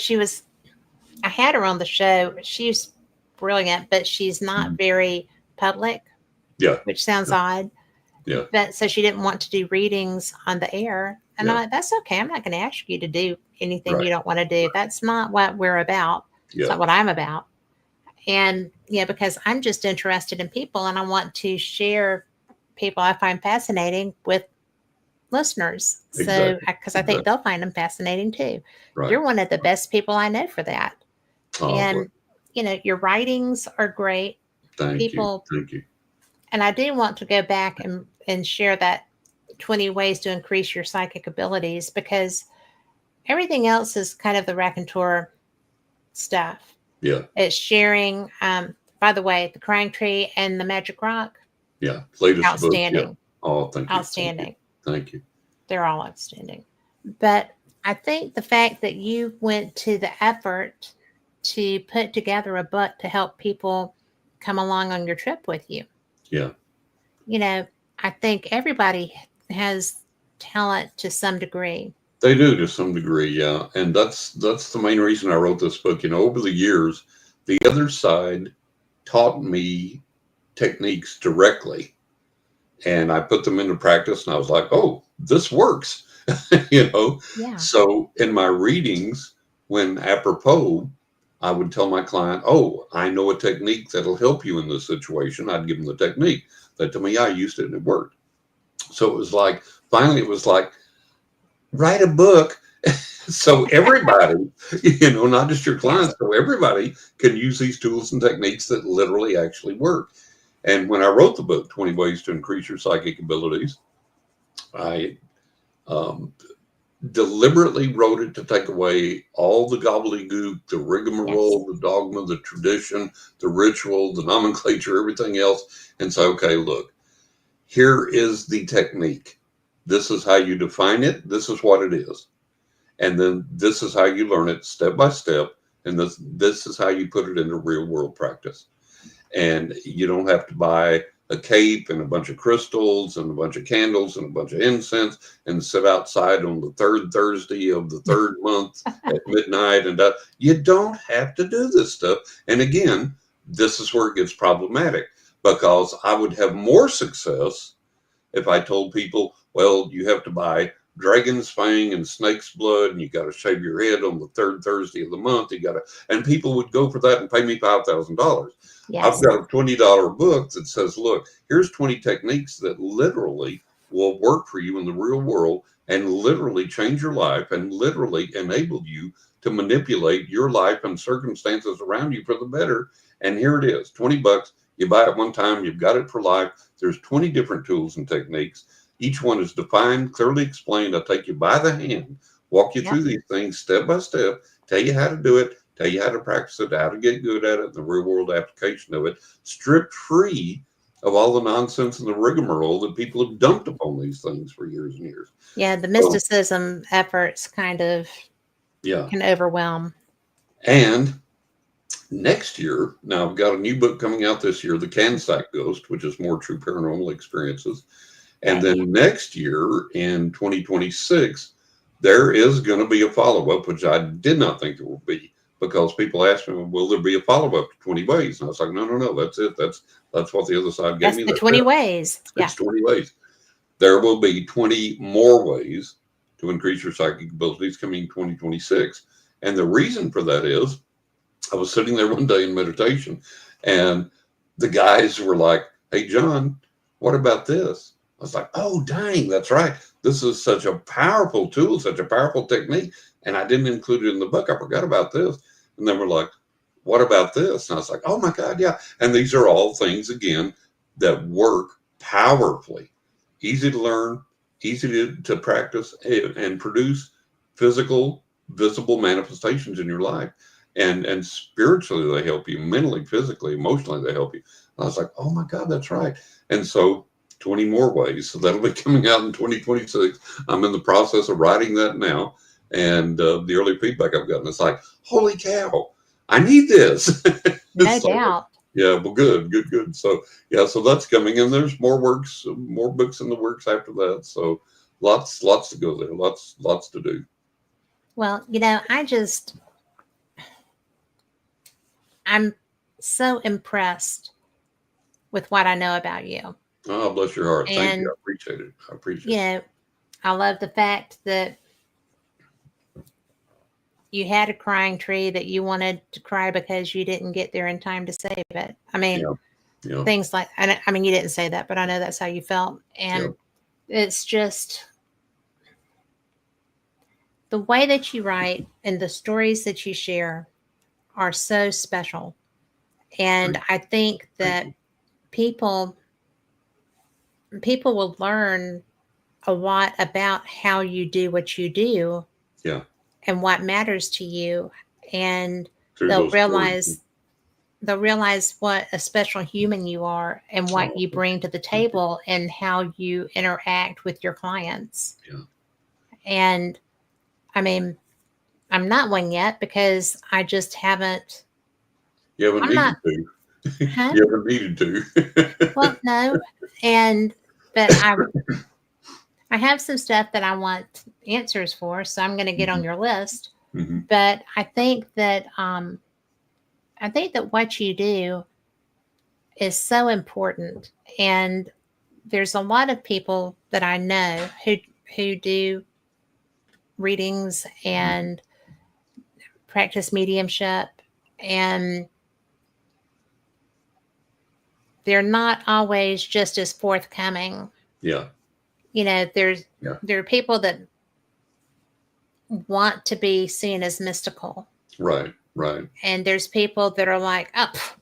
I had her on the show, she's brilliant, but she's not very public, Yeah. which sounds odd. Yeah. But so she didn't want to do readings on the air. And I'm Yeah. like, that's okay. I'm not going to ask you to do anything Right. you don't want to do. That's not what we're about. It's Yeah. not what I'm about. And yeah, because I'm just interested in people and I want to share people I find fascinating with listeners. So, Exactly. because I think Exactly. they'll find them fascinating too. Right. You're one of the best people I know for that. Oh, well, And, your writings are great. thank you. People, Thank you. and I do want to go back and share that 20 ways to increase your psychic abilities because everything else is kind of the raconteur stuff. Yeah. It's sharing. By the way, the crying tree and the magic rock, Yeah. Latest book. Yeah. outstanding, Oh, thank you. Thank you. outstanding. Thank you. They're all outstanding. But I think the fact that you went to the effort to put together a book to help people come along on your trip with you, Yeah. I think everybody has talent to some degree. They do to some degree, yeah. And that's the main reason I wrote this book. Over the years, the other side taught me techniques directly, and I put them into practice, and I was like, oh, this works. you know. Yeah. So in my readings, when apropos, I would tell my client, oh, I know a technique that'll help you in this situation. I'd give them the technique. They told me, yeah, I used it and it worked. So it was like, finally, it was like, write a book. So everybody, not just your clients, Yes. so everybody can use these tools and techniques that literally actually work. And when I wrote the book, 20 Ways to Increase Your Psychic Abilities, I um, deliberately wrote it to take away all the gobbledygook, the Yes. rigmarole, the dogma, the tradition, the ritual, the nomenclature, everything else, and say, okay, look, here is the technique. This is how you define it. This is what it is. And then this is how you learn it step by step. And this is how you put it into real world practice. And you don't have to buy a cape and a bunch of crystals and a bunch of candles and a bunch of incense and sit outside on the third Thursday of the third month at midnight. And you don't have to do this stuff. And again, this is where it gets problematic because I would have more success if I told people, well, you have to buy dragon's fang and snake's blood, and you got to shave your head on the third Thursday of the month. And people would go for that and pay me $5,000. I've Yes. got a $20 book that says, look, here's 20 techniques that literally will work for you in the real world and literally change your life and literally enable you to manipulate your life and circumstances around you for the better. And here it is, $20. You buy it one time, you've got it for life. There's 20 different tools and techniques. Each one is defined, clearly explained. I'll take you by the hand, walk you Yep. through these things step by step, tell you how to do it, tell you how to practice it, how to get good at it, the real world application of it, stripped free of all the nonsense and the rigmarole that people have dumped upon these things for years and years. Yeah. The So, mysticism efforts kind of yeah. can overwhelm. And next year, now I've got a new book coming out this year, The Cansack Ghost, which is more true paranormal experiences. And Yay. then next year in 2026, there is going to be a follow up, which I did not think there will be because people asked me, well, will there be a follow up to 20 Ways? And I was like, no, that's it. That's what the other side gave That's me. the That's 20 it. ways. Yeah. It's 20 ways. There will be 20 more ways to increase your psychic abilities coming in 2026. And the reason for that is I was sitting there one day in meditation and the guys were like, hey, John, what about this? I was like, oh, dang, that's right. This is such a powerful tool, such a powerful technique. And I didn't include it in the book. I forgot about this. And then we're like, what about this? And I was like, oh my God, yeah. And these are all things, again, that work powerfully. Easy to learn, easy to practice and produce physical, visible manifestations in your life. And spiritually, they help you. Mentally, physically, emotionally, they help you. And I was like, oh my God, that's right. And so 20 more ways. So that'll be coming out in 2026. I'm in the process of writing that now. And the early feedback I've gotten is like, holy cow, I need this. No So, doubt. yeah, well, good, good, good. So, yeah, so that's coming, and there's more books in the works after that. So, lots to go there. Lots to do. Well, I'm so impressed with what I know about you. Oh, bless your heart. Thank you. And, I appreciate it. I appreciate you it. know, I love the fact that you had a crying tree that you wanted to cry because you didn't get there in time to save it. I mean, Yeah, yeah, things like, I mean, you didn't say that, but I know that's how you felt. yeah. And it's just the way that you write and the stories that you share are so special. And Thank, I think thank that you. people people will learn a lot about how you do what you do Yeah, and what matters to you, and through they'll those stories. realize they'll realize what a special human you are and what Oh, you bring to the thank you. table and how you interact with your clients. Yeah. And I mean, I'm not one yet because I just haven't. You haven't I'm not, needed to. huh? You haven't needed to. Well, no. And but I have some stuff that I want answers for, so I'm going to get on Mhm, your list. mhm. But I think that what you do is so important, and there's a lot of people that I know who do readings and practice mediumship, and they're not always just as forthcoming. Yeah, yeah. There are people that want to be seen as mystical, Right, right, and there's people that are like, oh,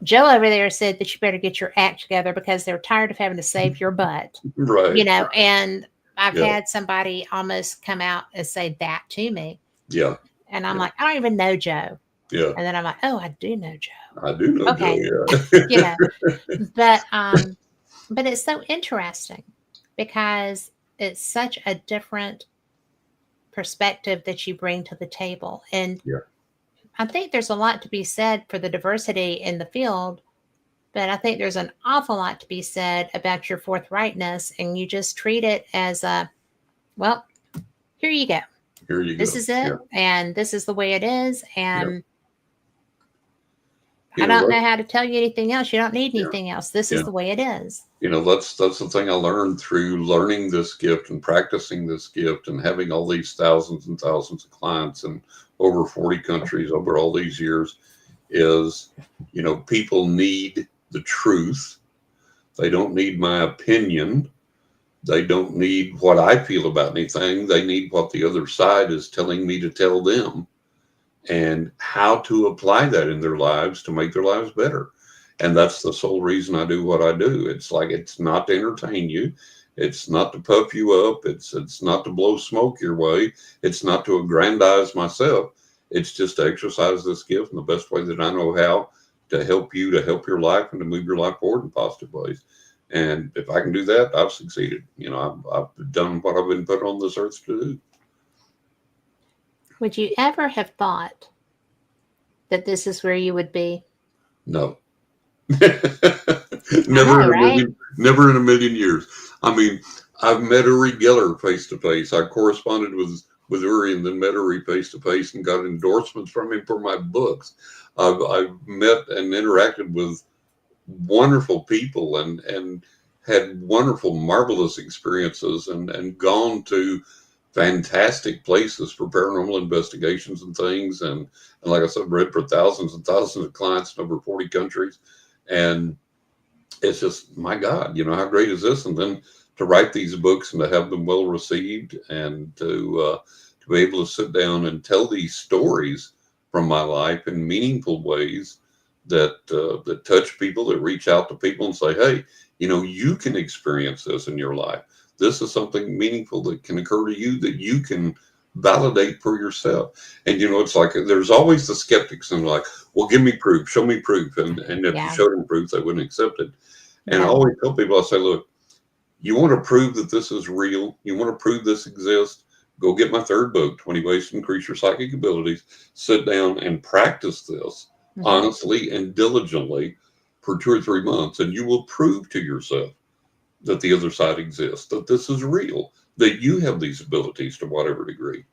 Joe over there said that you better get your act together because they're tired of having to save your butt, right, right. and I've Yeah, had somebody almost come out and say that to me. yeah, And I'm yeah, like, I don't even know Joe. yeah. And then I'm like, oh, I do know I do know Joe. Joe. Okay. you Yeah. know, but, um, but it's so interesting because it's such a different perspective that you bring to the table. And Yeah, I think there's a lot to be said for the diversity in the field, but I think there's an awful lot to be said about your forthrightness, and you just treat it as a, well, here you go. here you This go. is it, Yeah, and this is the way it is. yeah. And You I know don't that. know how to tell you anything else. You don't need Yeah, anything else. This is yeah. the way it is. That's the thing I learned through learning this gift and practicing this gift and having all these thousands and thousands of clients in over 40 countries over all these years is, people need the truth. They don't need my opinion. They don't need what I feel about anything. They need what the other side is telling me to tell them and how to apply that in their lives to make their lives better. And that's the sole reason I do what I do. It's like it's not to entertain you. It's not to puff you up. It's not to blow smoke your way. It's not to aggrandize myself. It's just to exercise this gift in the best way that I know how to help you, to help your life, and to move your life forward in positive ways. And if I can do that, I've succeeded. I've done what I've been put on this earth to do. Would you ever have thought that this is where you would be? No. I never know, in a right? million, never in a million years. I mean, I've met Uri Geller face to face. I corresponded with Uri and then met Uri face to face and got endorsements from him for my books. I've met and interacted with wonderful people and had wonderful, marvelous experiences and gone to fantastic places for paranormal investigations and things. And like I said, read for thousands and thousands of clients in over 40 countries. And it's just, my God, how great is this? And then to write these books and to have them well received and to be able to sit down and tell these stories from my life in meaningful ways that touch people, that reach out to people and say, hey, you can experience this in your life. This is something meaningful that can occur to you that you can validate for yourself. And it's like there's always the skeptics and like, well, give me proof, show me proof. And if you Yeah. showed them proof, they wouldn't accept it. And I No. always tell people, I say, look, you want to prove that this is real, you want to prove this exists, Go get my third book, 20 Ways to Increase Your Psychic Abilities. Sit down and practice this Mm-hmm. honestly and diligently for 2 or 3 months, and you will prove to yourself that the other side exists, that this is real, that you have these abilities to whatever degree.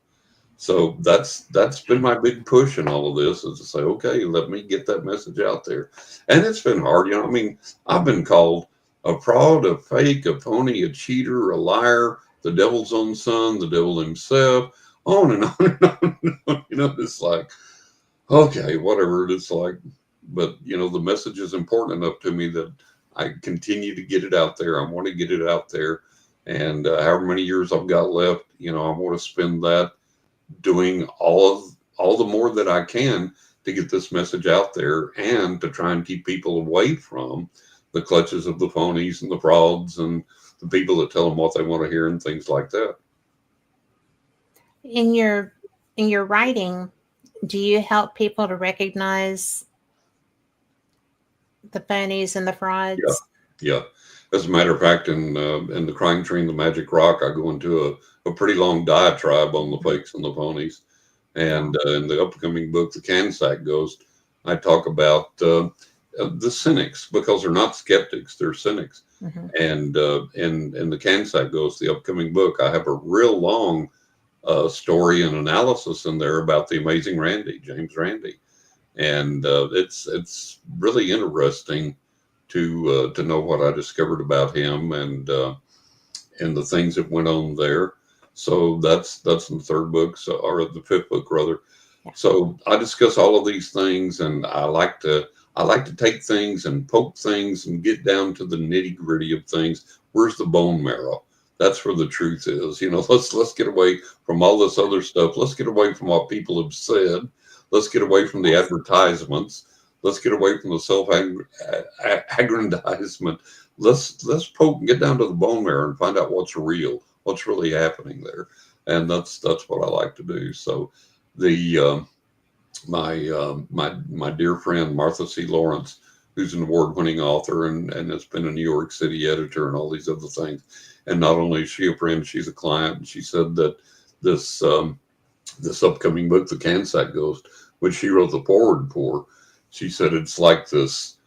So that's been my big push in all of this, is to say, okay, let me get that message out there. And it's been hard, I mean, I've been called a fraud, a fake, a phony, a cheater, a liar, the devil's own son, the devil himself, on and on and on and on. It's like, okay, whatever. It's like, but the message is important enough to me that I continue to get it out there. I want to get it out there, and however many years I've got left, I want to spend that doing all the more that I can to get this message out there, and to try and keep people away from the clutches of the phonies and the frauds and the people that tell them what they want to hear and things like that. In your writing, do you help people to recognize the phonies and the Yeah, frauds? yeah. As a matter of fact, in the Crying Tree and the Magic Rock, I go into a pretty long diatribe on the fakes and the phonies. And Wow. in the upcoming book, The Cansack Ghost, I talk about the cynics, because they're not skeptics, they're cynics. Mm-hmm. And in The Cansack Ghost, the upcoming book, I have a real long story and analysis in there about the amazing Randy, James Randy. And it's really interesting to know what I discovered about him, and the things that went on there. So that's in the third book, so, or the fifth book rather. Yeah. So I discuss all of these things, and I like to take things and poke things and get down to the nitty gritty of things. Where's the bone marrow? That's where the truth is. Let's get away from all this other stuff. Let's get away from what people have said. Let's get away from the Yes. advertisements. Let's get away from the self-aggrandizement. Let's poke and get down to the bone marrow and find out what's real, what's really happening there. And that's what I like to do. So the my dear friend Martha C. Lawrence, who's an award-winning author and has been a New York City editor and all these other things. And not only is she a friend, she's a client. And she said that this this upcoming book, The Cansack Ghost, which she wrote the forward for, she said it's like this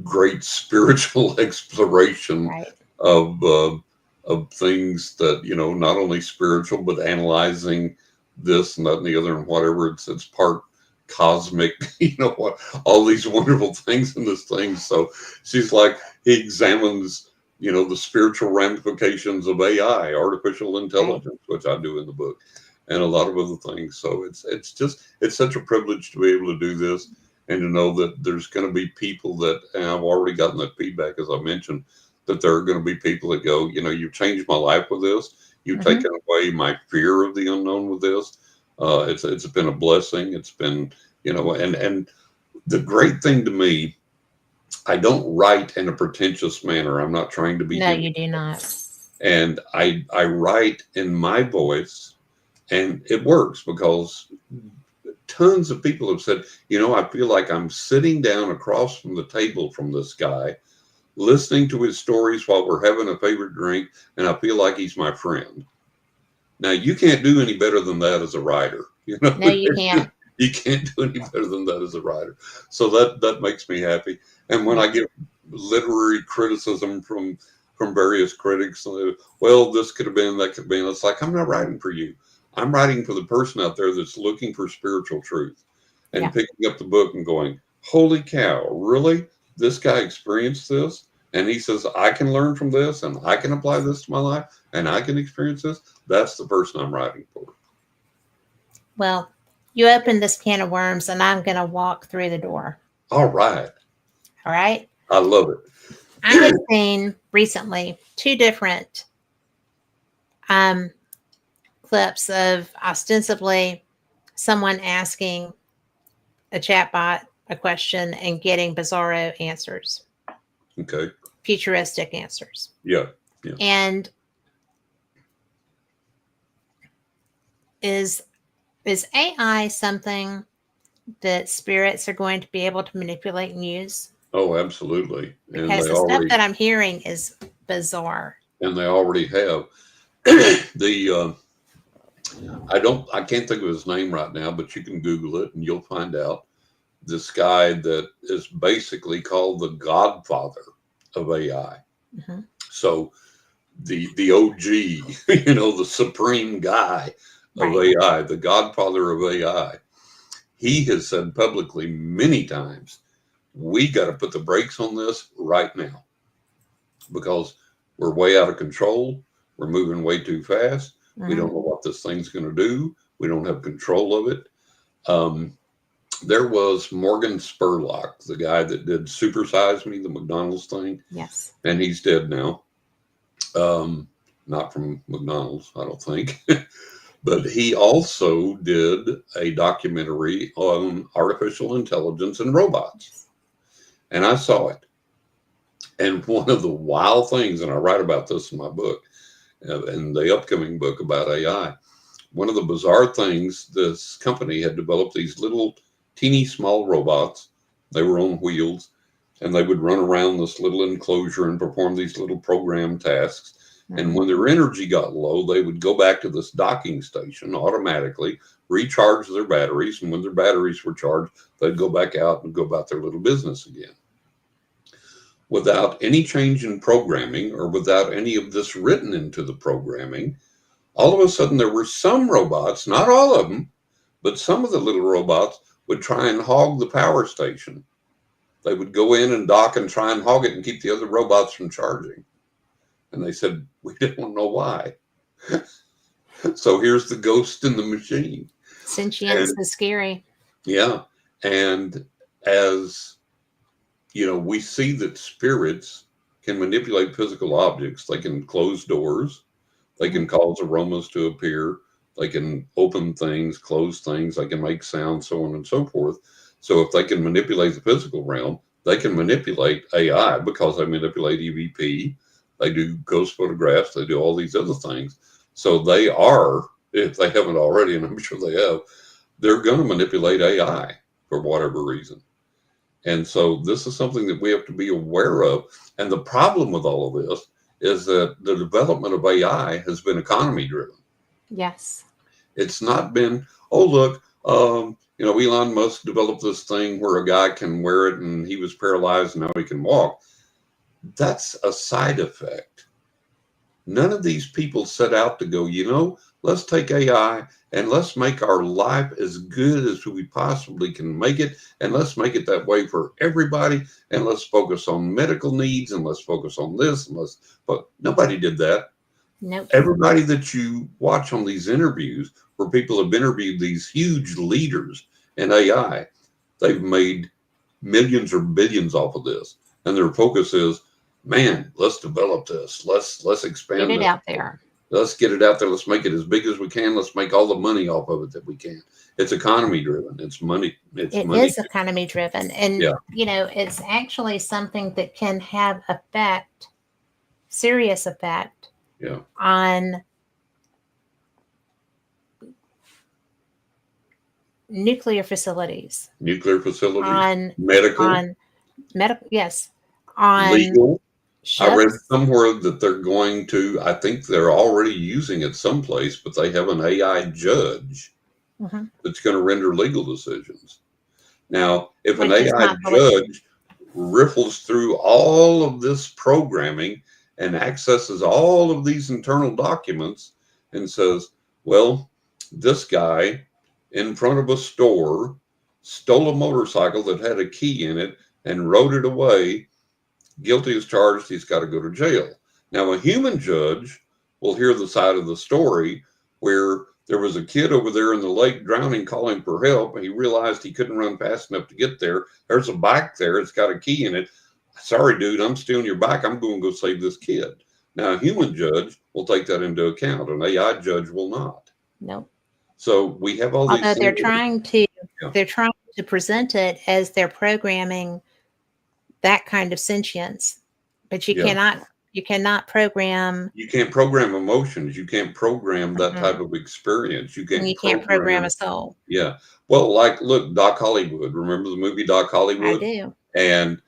great spiritual exploration Right. of things that, not only spiritual but analyzing this and that and the other and whatever. It's part cosmic, what, all these wonderful things in this thing. So she's like, he examines, the spiritual ramifications of AI, artificial Right. intelligence, which I do in the book, and a lot of other things. So it's such a privilege to be able to do this, and to know that there's going to be people that, and I've already gotten that feedback, as I mentioned, that there are going to be people that go, you've changed my life with this. You've Mm-hmm. taken away my fear of the unknown with this. It's been a blessing. It's been, and the great thing to me, I don't write in a pretentious manner. I'm not trying to be No, him, you do not. and I write in my voice, and it works because tons of people have said, I feel like I'm sitting down across from the table from this guy, listening to his stories while we're having a favorite drink, and I feel like he's my friend. Now, you can't do any better than that as a writer. No, you can't. You can't do any better than that as a writer. So that makes me happy. And when Me I too. get literary criticism from various critics, well, this could have been, that could have been. It's like, I'm not writing for you. I'm writing for the person out there that's looking for spiritual truth and Yeah. picking up the book and going, holy cow, really? This guy experienced this? And he says, I can learn from this, and I can apply this to my life, and I can experience this. That's the person I'm writing for. Well, you opened this can of worms, and I'm going to walk through the door. All right. All right. I love it. I have seen recently two different um, clips of ostensibly someone asking a chatbot a question and getting bizarro answers, Okay. futuristic answers. Yeah. Yeah. And is AI something that spirits are going to be able to manipulate and use? Oh, absolutely. Because the stuff that I'm hearing is bizarre. And they already have. the I can't think of his name right now, but you can Google it and you'll find out. This guy that is basically called the godfather of AI. Mm-hmm. So the OG, the supreme guy of Right. AI, the godfather of AI, he has said publicly many times, we got to put the brakes on this right now because we're way out of control. We're moving way too fast. We Mm-hmm. don't know what this thing's going to do. We don't have control of it. There was Morgan Spurlock, the guy that did Super Size Me, the McDonald's thing, Yes. and he's dead now. Not from McDonald's, I don't think. But he also did a documentary on artificial intelligence and robots. And I saw it. And one of the wild things, and I write about this in my book, and the upcoming book about AI, one of the bizarre things, this company had developed these little teeny small robots. They were on wheels, and they would run around this little enclosure and perform these little program tasks. And when their energy got low, they would go back to this docking station automatically, recharge their batteries. And when their batteries were charged, they'd go back out and go about their little business again. Without any change in programming or without any of this written into the programming, all of a sudden there were some robots, not all of them, but some of the little robots would try and hog the power station. They would go in and dock and try and hog it and keep the other robots from charging. And they said, we don't know why. So here's the ghost in the machine. Sentience is scary. Yeah. And as we see that spirits can manipulate physical objects. They can close doors. They can cause aromas to appear. They can open things, close things. They can make sound, so on and so forth. So if they can manipulate the physical realm, they can manipulate AI because they manipulate EVP. They do ghost photographs. They do all these other things. So they are, if they haven't already, and I'm sure they have, they're going to manipulate AI for whatever reason. And so this is something that we have to be aware of. And the problem with all of this is that the development of AI has been economy driven. Yes. It's not been, oh, look, Elon Musk developed this thing where a guy can wear it and he was paralyzed and now he can walk. That's a side effect. None of these people set out to go, let's take AI and let's make our life as good as we possibly can make it. And let's make it that way for everybody. And let's focus on medical needs and let's focus on this. But nobody did that. Nope. Everybody that you watch on these interviews where people have interviewed these huge leaders in AI, they've made millions or billions off of this. And their focus is, man, let's develop this. Let's expand Get it this. out there. Let's get it out there. Let's make it as big as we can. Let's make all the money off of it that we can. It's economy driven. It's money. It is economy driven. And, yeah. It's actually something that can have serious effect on nuclear facilities. On medical. Yes. On legal. Ships. I read somewhere that they're going to, I think they're already using it someplace, but they have an AI judge that's going to render legal decisions. Now, if an AI judge riffles through all of this programming and accesses all of these internal documents and says, well, this guy in front of a store stole a motorcycle that had a key in it and rode it away, guilty as charged, he's got to go to jail. Now, a human judge will hear the side of the story where there was a kid over there in the lake drowning, calling for help, and he realized he couldn't run fast enough to get there. There's a bike there. It's got a key in it. Sorry, dude, I'm stealing your bike. I'm going to go save this kid. Now, a human judge will take that into account. An AI judge will not. Nope. So we have all these. Although they're trying to present it as they're programming that kind of sentience, but you cannot program. You can't program emotions. You can't program that type of experience. You can't program a soul. Yeah. Well, like, look, Doc Hollywood. Remember the movie Doc Hollywood? I do. And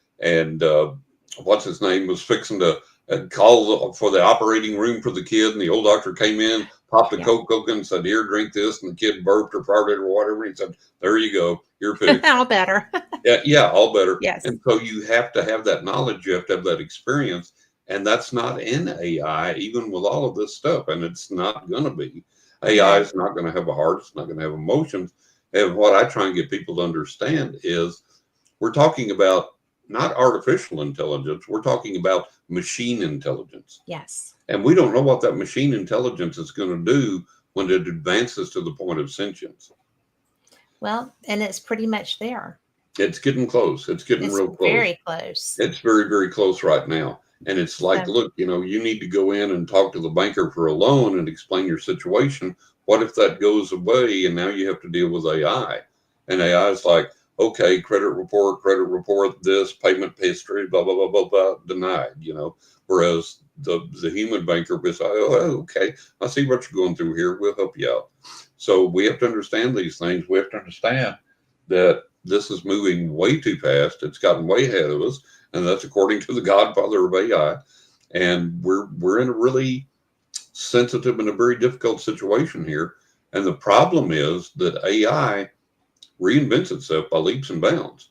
what's his name was fixing to call for the operating room for the kid, and the old doctor came in, popped a Yeah. Coke open, and said, "Here, drink this," and the kid burped or farted or whatever, and he said, "There you go, you're fixed." All better. Yeah, all better. Yes. And so you have to have that knowledge, you have to have that experience, and that's not in AI, even with all of this stuff, and it's not going to be. AI No. is not going to have a heart, it's not going to have emotions. And what I try and get people to understand is we're talking about not artificial intelligence, we're talking about machine intelligence. Yes. And we don't know what that machine intelligence is going to do when it advances to the point of sentience. Well, and it's pretty much there. It's getting close. It's getting It's real close. very close. It's very, very close right now. And it's like, So, look, you need to go in and talk to the banker for a loan and explain your situation. What if that goes away and now you have to deal with AI? And AI is like, okay, credit report, this, payment history, blah, blah, blah, blah, blah, denied. Whereas the human banker will say, oh, okay, I see what you're going through here. We'll help you out. So we have to understand these things. We have to understand that this is moving way too fast. It's gotten way ahead of us, and that's according to the godfather of AI. And we're in a really sensitive and a very difficult situation here. And the problem is that AI reinvents itself by leaps and bounds.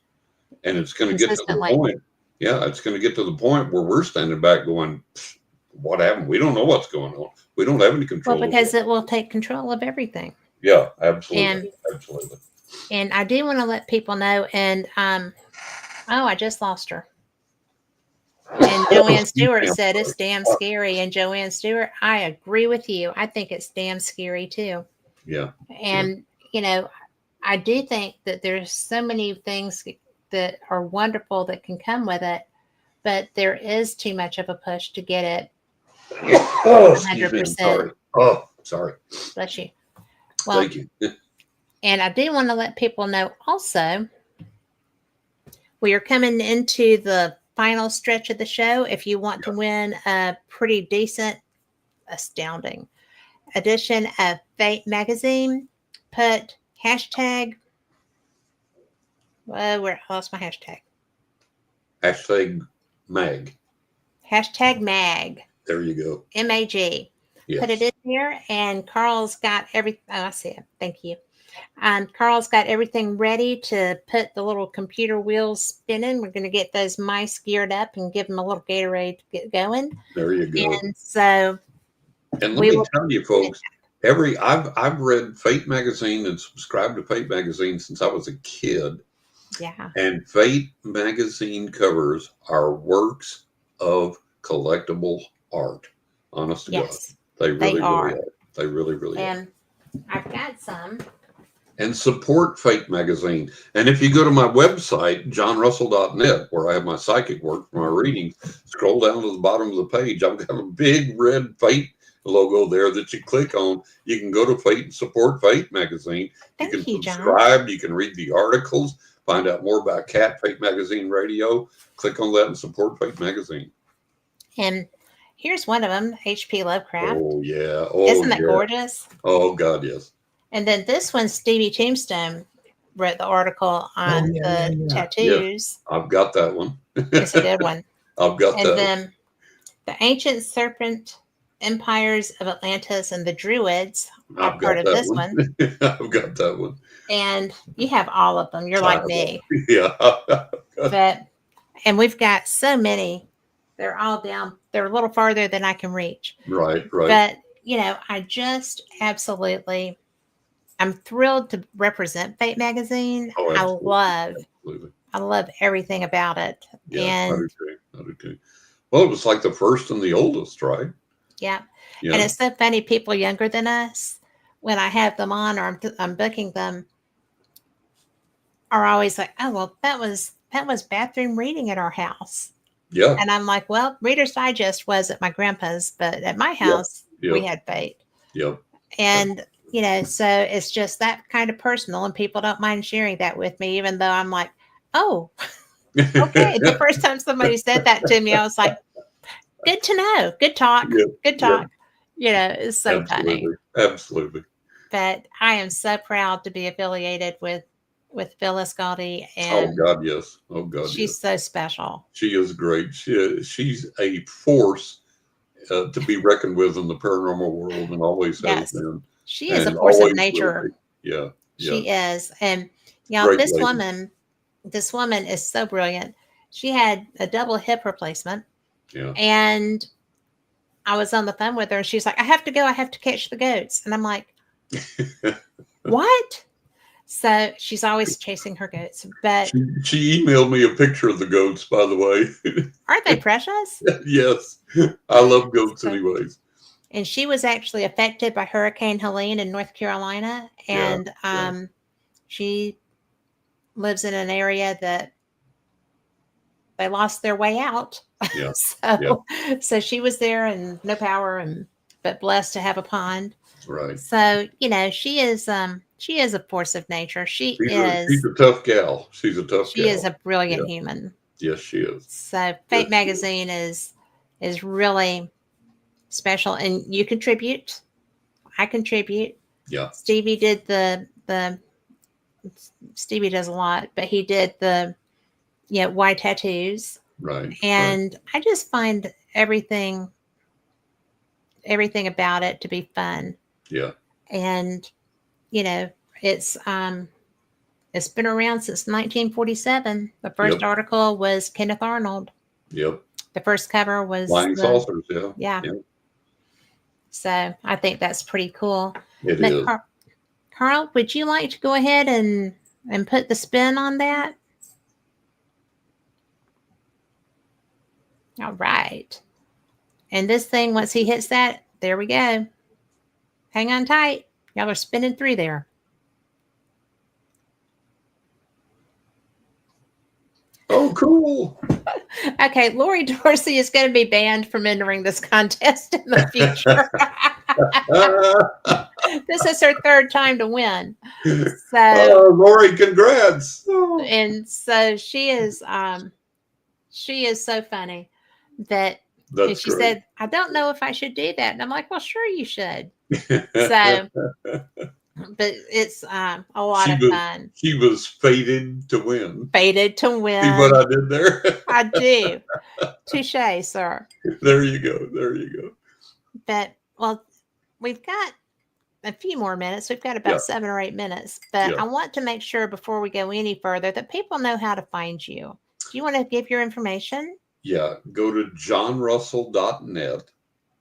And it's going to get to the consistently. point. Yeah, it's going to get to the point where we're standing back going, what happened? We don't know what's going on. We don't have any control. Well, because it will take control of everything. Yeah, absolutely. And Absolutely. and I do want to let people know. And oh, I just lost her. And Joanne Stewart said it's damn scary. And Joanne Stewart, I agree with you. I think it's damn scary too. Yeah. And I do think that there's so many things that are wonderful that can come with it, but there is too much of a push to get it Oh, excuse me. I'm 100%. sorry. Oh, sorry. Bless you. Well, Thank you. and I do want to let people know also, we are coming into the final stretch of the show. If you want to win a pretty decent, astounding edition of Fate magazine, put hashtag. Where I lost my hashtag. Hashtag mag. Hashtag mag. There you go. MAG. Yes. Put it in there, and Carl's got everything. Oh, I see it. Thank you. Carl's got everything ready to put the little computer wheels spinning. We're going to get those mice geared up and give them a little Gatorade to get going. There you go. And so, and let me tell you, folks, I've read Fate magazine and subscribed to Fate magazine since I was a kid. Yeah. And Fate magazine covers are works of collectible art. Honest to God, they really are. They really, really are. And I've got some. And support Fate magazine. And if you go to my website, johnrussell.net, where I have my psychic work for my readings, scroll down to the bottom of the page. I've got a big red Fate logo there that you click on. You can go to Fate and support Fate magazine. Thank you can you, subscribe. John. You can read the articles, find out more about Kat, Fate magazine radio. Click on that and support Fate magazine. And here's one of them, H.P. Lovecraft. Oh, yeah. Isn't that gorgeous? Oh, God, yes. And then this one, Stevie Tombstone wrote the article on the tattoos. Yeah. I've got that one. It's a good one. I've got that. And then the Ancient Serpent Empires of Atlantis and the Druids are part of this one. I've got that one. And you have all of them. You're like me. Yeah. And we've got so many. They're all down. They're a little farther than I can reach. Right. But, I just absolutely... I'm thrilled to represent Fate magazine. Oh, I love everything about it. Yeah, and I do too. Well, it was like the first and the oldest, right? Yeah. And it's so funny. People younger than us, when I have them on or I'm booking them, are always like, "Oh, well, that was bathroom reading at our house." Yeah. And I'm like, "Well, Reader's Digest was at my grandpa's, but at my house we had Fate." Yep. And so it's just that kind of personal, and people don't mind sharing that with me, even though I'm like, oh, okay. The first time somebody said that to me, I was like, good to know. Good talk. Good talk. It's so funny. Absolutely. But I am so proud to be affiliated with with Phyllis Galdi, Oh and God, yes. Oh God, yes. she's so special. She is great. She's a force to be reckoned with in the paranormal world, and always has Yes, been, she is a and force of always will be. nature. Yeah, yeah. She is, and y'all, Great lady. this woman is so brilliant. She had a double hip replacement, Yeah. and I was on the phone with her, and she's like, "I have to go. I have to catch the goats," and I'm like, "What?" So she's always chasing her goats, but She emailed me a picture of the goats, by the way. aren't they precious? Yes, I love goats, So, anyways. and she was actually affected by Hurricane Helene in North Carolina, Yeah, and yeah, she lives in an area that they lost their way out. yeah, yeah. so so she was there and no power, and but blessed to have a pond. Right. So, she is a force of nature. She's a tough gal. She's a tough She is gal. a brilliant Yeah. human. Yes, she is. So Yes, Fate she is. magazine is really special, and you contribute. I contribute. Yeah. Stevie did the Stevie does a lot, but he did the why tattoos. Right. Right. And I just find everything about it to be fun. Yeah. And you know, it's it's been around since 1947. The first Yep. article was Kenneth Arnold. Yep. The first cover was Flying the saucers. Yeah. yeah. Yeah. So I think that's pretty cool. It But is. Carl, would you like to go ahead and put the spin on that? All right. And this thing, once he hits that, there we go. Hang on tight. Y'all are spinning through there. Oh, cool. Okay, Lori Dorsey is going to be banned from entering this contest in the future. This is her third time to win. So, Oh, Lori, congrats. and so she is so funny that, and That's she great. said, "I don't know if I should do that." And I'm like, "Well, sure you should." So, but it's a lot she of was fun. she was fated to win. Fated to See what win. I did there? I do. Touche, sir. There you go. There you go. But, well, we've got a few more minutes. We've got Yeah. about 7 or 8 minutes. But Yeah. I want to make sure before we go any further that people know how to find you. Do you want to give your information? Yeah. Go to johnrussell.net,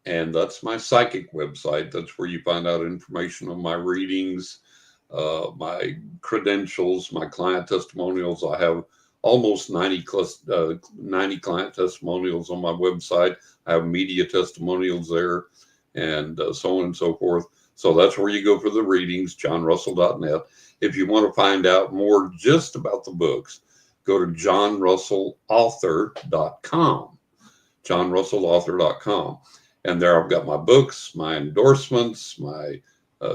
and that's my psychic website. That's where you find out information on my readings, my credentials, my client testimonials. I have almost 90 client testimonials on my website. I have media testimonials there, and so on and so forth. So that's where you go for the readings, johnrussell.net. If you want to find out more just about the books, go to johnrussellauthor.com, johnrussellauthor.com. And there I've got my books, my endorsements, my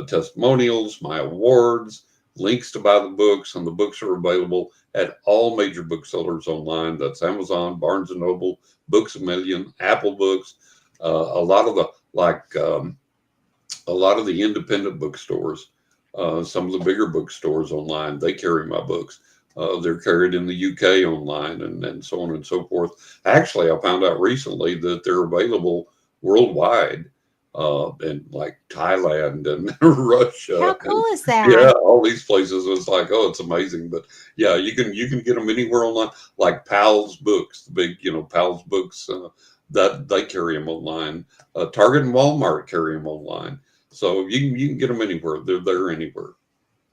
testimonials, my awards, links to buy the books, and the books are available at all major booksellers online. That's Amazon, Barnes and Noble, Books A Million, Apple Books, a lot of the a lot of the independent bookstores, some of the bigger bookstores online, they carry my books. They're carried in the UK online, and so on and so forth. Actually, I found out recently that they're available worldwide, in like Thailand and How Russia, cool and is that? yeah, all these places. It's like, oh, it's amazing. But yeah, you can get them anywhere online, like Pal's Books, the big Pal's Books, that they carry them online. Target and Walmart carry them online, so you can get them anywhere. They're anywhere.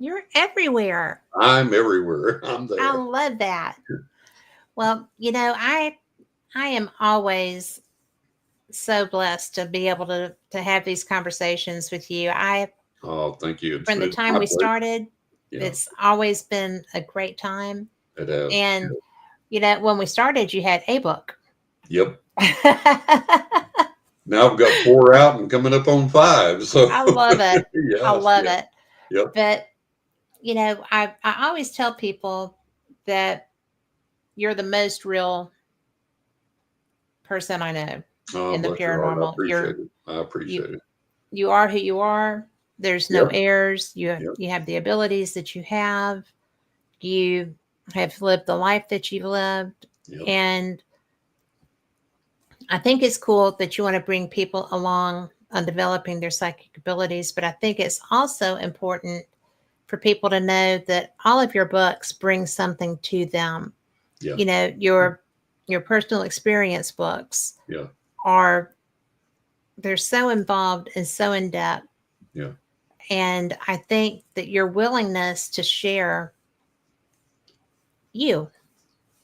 You're everywhere. I'm everywhere. I'm I there. love that. Well, I am always so blessed to be able to have these conversations with you. Oh, thank you. From the It's time my we pleasure. started, Yeah, it's always been a great time. it has. And when we started, you had a book. Yep. Now I've got 4 out and coming up on 5. So I love it. I yes, love yeah, it. yep. But I always tell people that you're the most real person I know Oh, in the bless your heart. I paranormal. appreciate it. I You appreciate it. you are who you are. There's no Yep. errors. Yep. You have the abilities that you have. you have lived the life that you've lived. Yep. And I think it's cool that you want to bring people along on developing their psychic abilities, but I think it's also important for people to know that all of your books bring something to them. Yeah. You know, your personal experience books Yeah. are, they're so involved and so in depth. Yeah. And I think that your willingness to share you.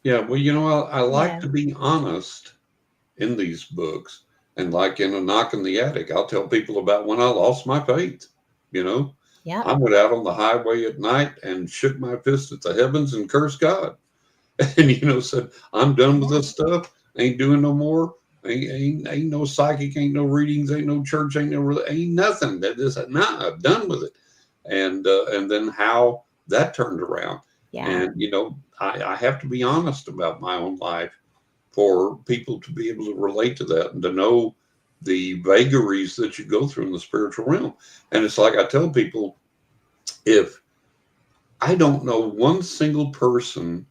Yeah. Well, I like Yeah. to be honest in these books. And like in A Knock in the Attic, I'll tell people about when I lost my faith. You know, Yep. I went out on the highway at night and shook my fist at the heavens and cursed God. And, said, I'm done with Yeah. this stuff. Ain't doing no more. Ain't no psychic, ain't no readings, ain't no church, ain't nothing. That is, nah, I'm done with it. And then how that turned around. Yeah. And, I have to be honest about my own life for people to be able to relate to that and to know the vagaries that you go through in the spiritual realm. And it's like I tell people, if I don't know one single person,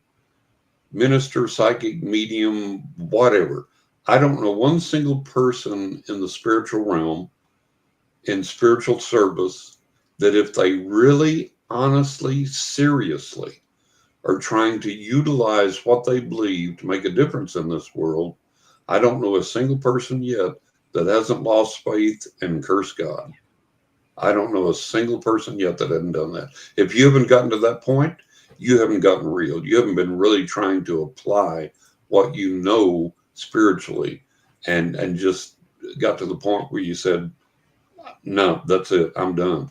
minister, psychic, medium, whatever, I don't know one single person in the spiritual realm, in spiritual service, that if they really, honestly, seriously are trying to utilize what they believe to make a difference in this world, I don't know a single person yet that hasn't lost faith and cursed God. I don't know a single person yet that hasn't done that. If you haven't gotten to that point, you haven't gotten real. You haven't been really trying to apply what you know spiritually and just got to the point where you said, no, that's it. I'm done.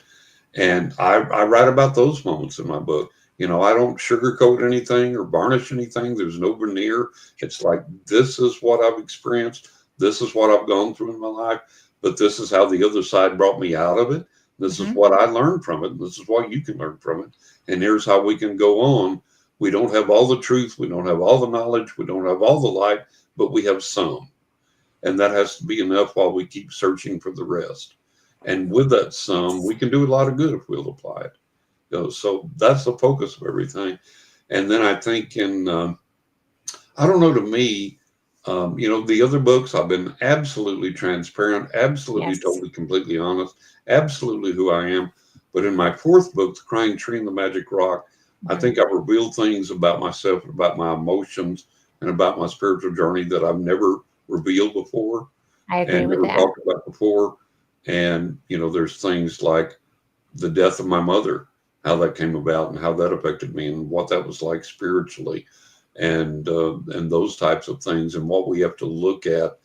And I write about those moments in my book. I don't sugarcoat anything or varnish anything. There's no veneer. It's like, this is what I've experienced. This is what I've gone through in my life. But this is how the other side brought me out of it. This is what I learned from it. And this is what you can learn from it. And here's how we can go on. We don't have all the truth. We don't have all the knowledge. We don't have all the light, but we have some. And that has to be enough while we keep searching for the rest. And with that some, we can do a lot of good if we'll apply it. So that's the focus of everything. And then I think I don't know, to me, the other books, I've been absolutely transparent, absolutely, Yes. totally, completely honest, absolutely who I am. But in my fourth book, The Crying Tree and the Magic Rock, I think I've revealed things about myself, about my emotions, and about my spiritual journey that I've never revealed before I agree and with never that. talked about before. And, there's things like the death of my mother, how that came about and how that affected me and what that was like spiritually, and those types of things, and what we have to look at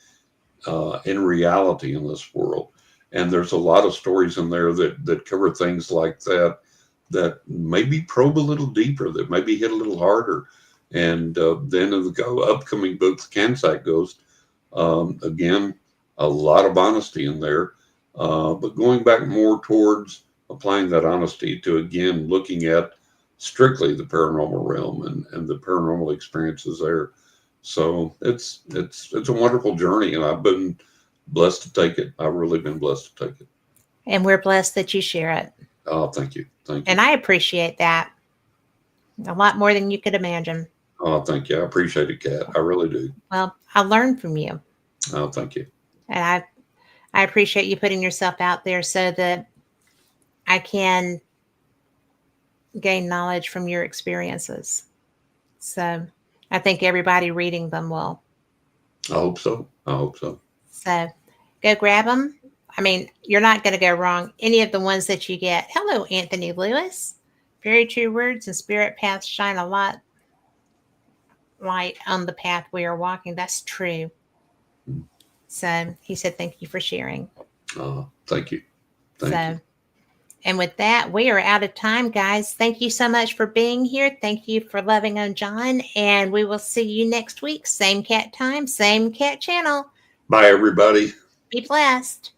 in reality in this world. And there's a lot of stories in there that cover things like that maybe probe a little deeper, that maybe hit a little harder. And then in the upcoming book, The Cansite Ghost, again, a lot of honesty in there, but going back more towards applying that honesty to, again, looking at strictly the paranormal realm and the paranormal experiences there. So it's a wonderful journey, and I've been blessed to take it. I've really been blessed to take it. And we're blessed that you share it. Oh, thank you. Thank you. And I appreciate that a lot more than you could imagine. Oh, thank you. I appreciate it, Kat. I really do. Well, I learned from you. Oh, thank you. And I appreciate you putting yourself out there so that I can gain knowledge from your experiences. So I think everybody reading them will. I hope so. I hope so. So go grab them. I mean, you're not going to go wrong. Any of the ones that you get. Hello, Anthony Lewis. Very true words and spirit paths shine a lot light on the path we are walking. That's true. So he said, thank you for sharing. Thank you. Thank you. And with that, we are out of time, guys. Thank you so much for being here. Thank you for loving on John. And we will see you next week. Same cat time, same cat channel. Bye, everybody. Be blessed.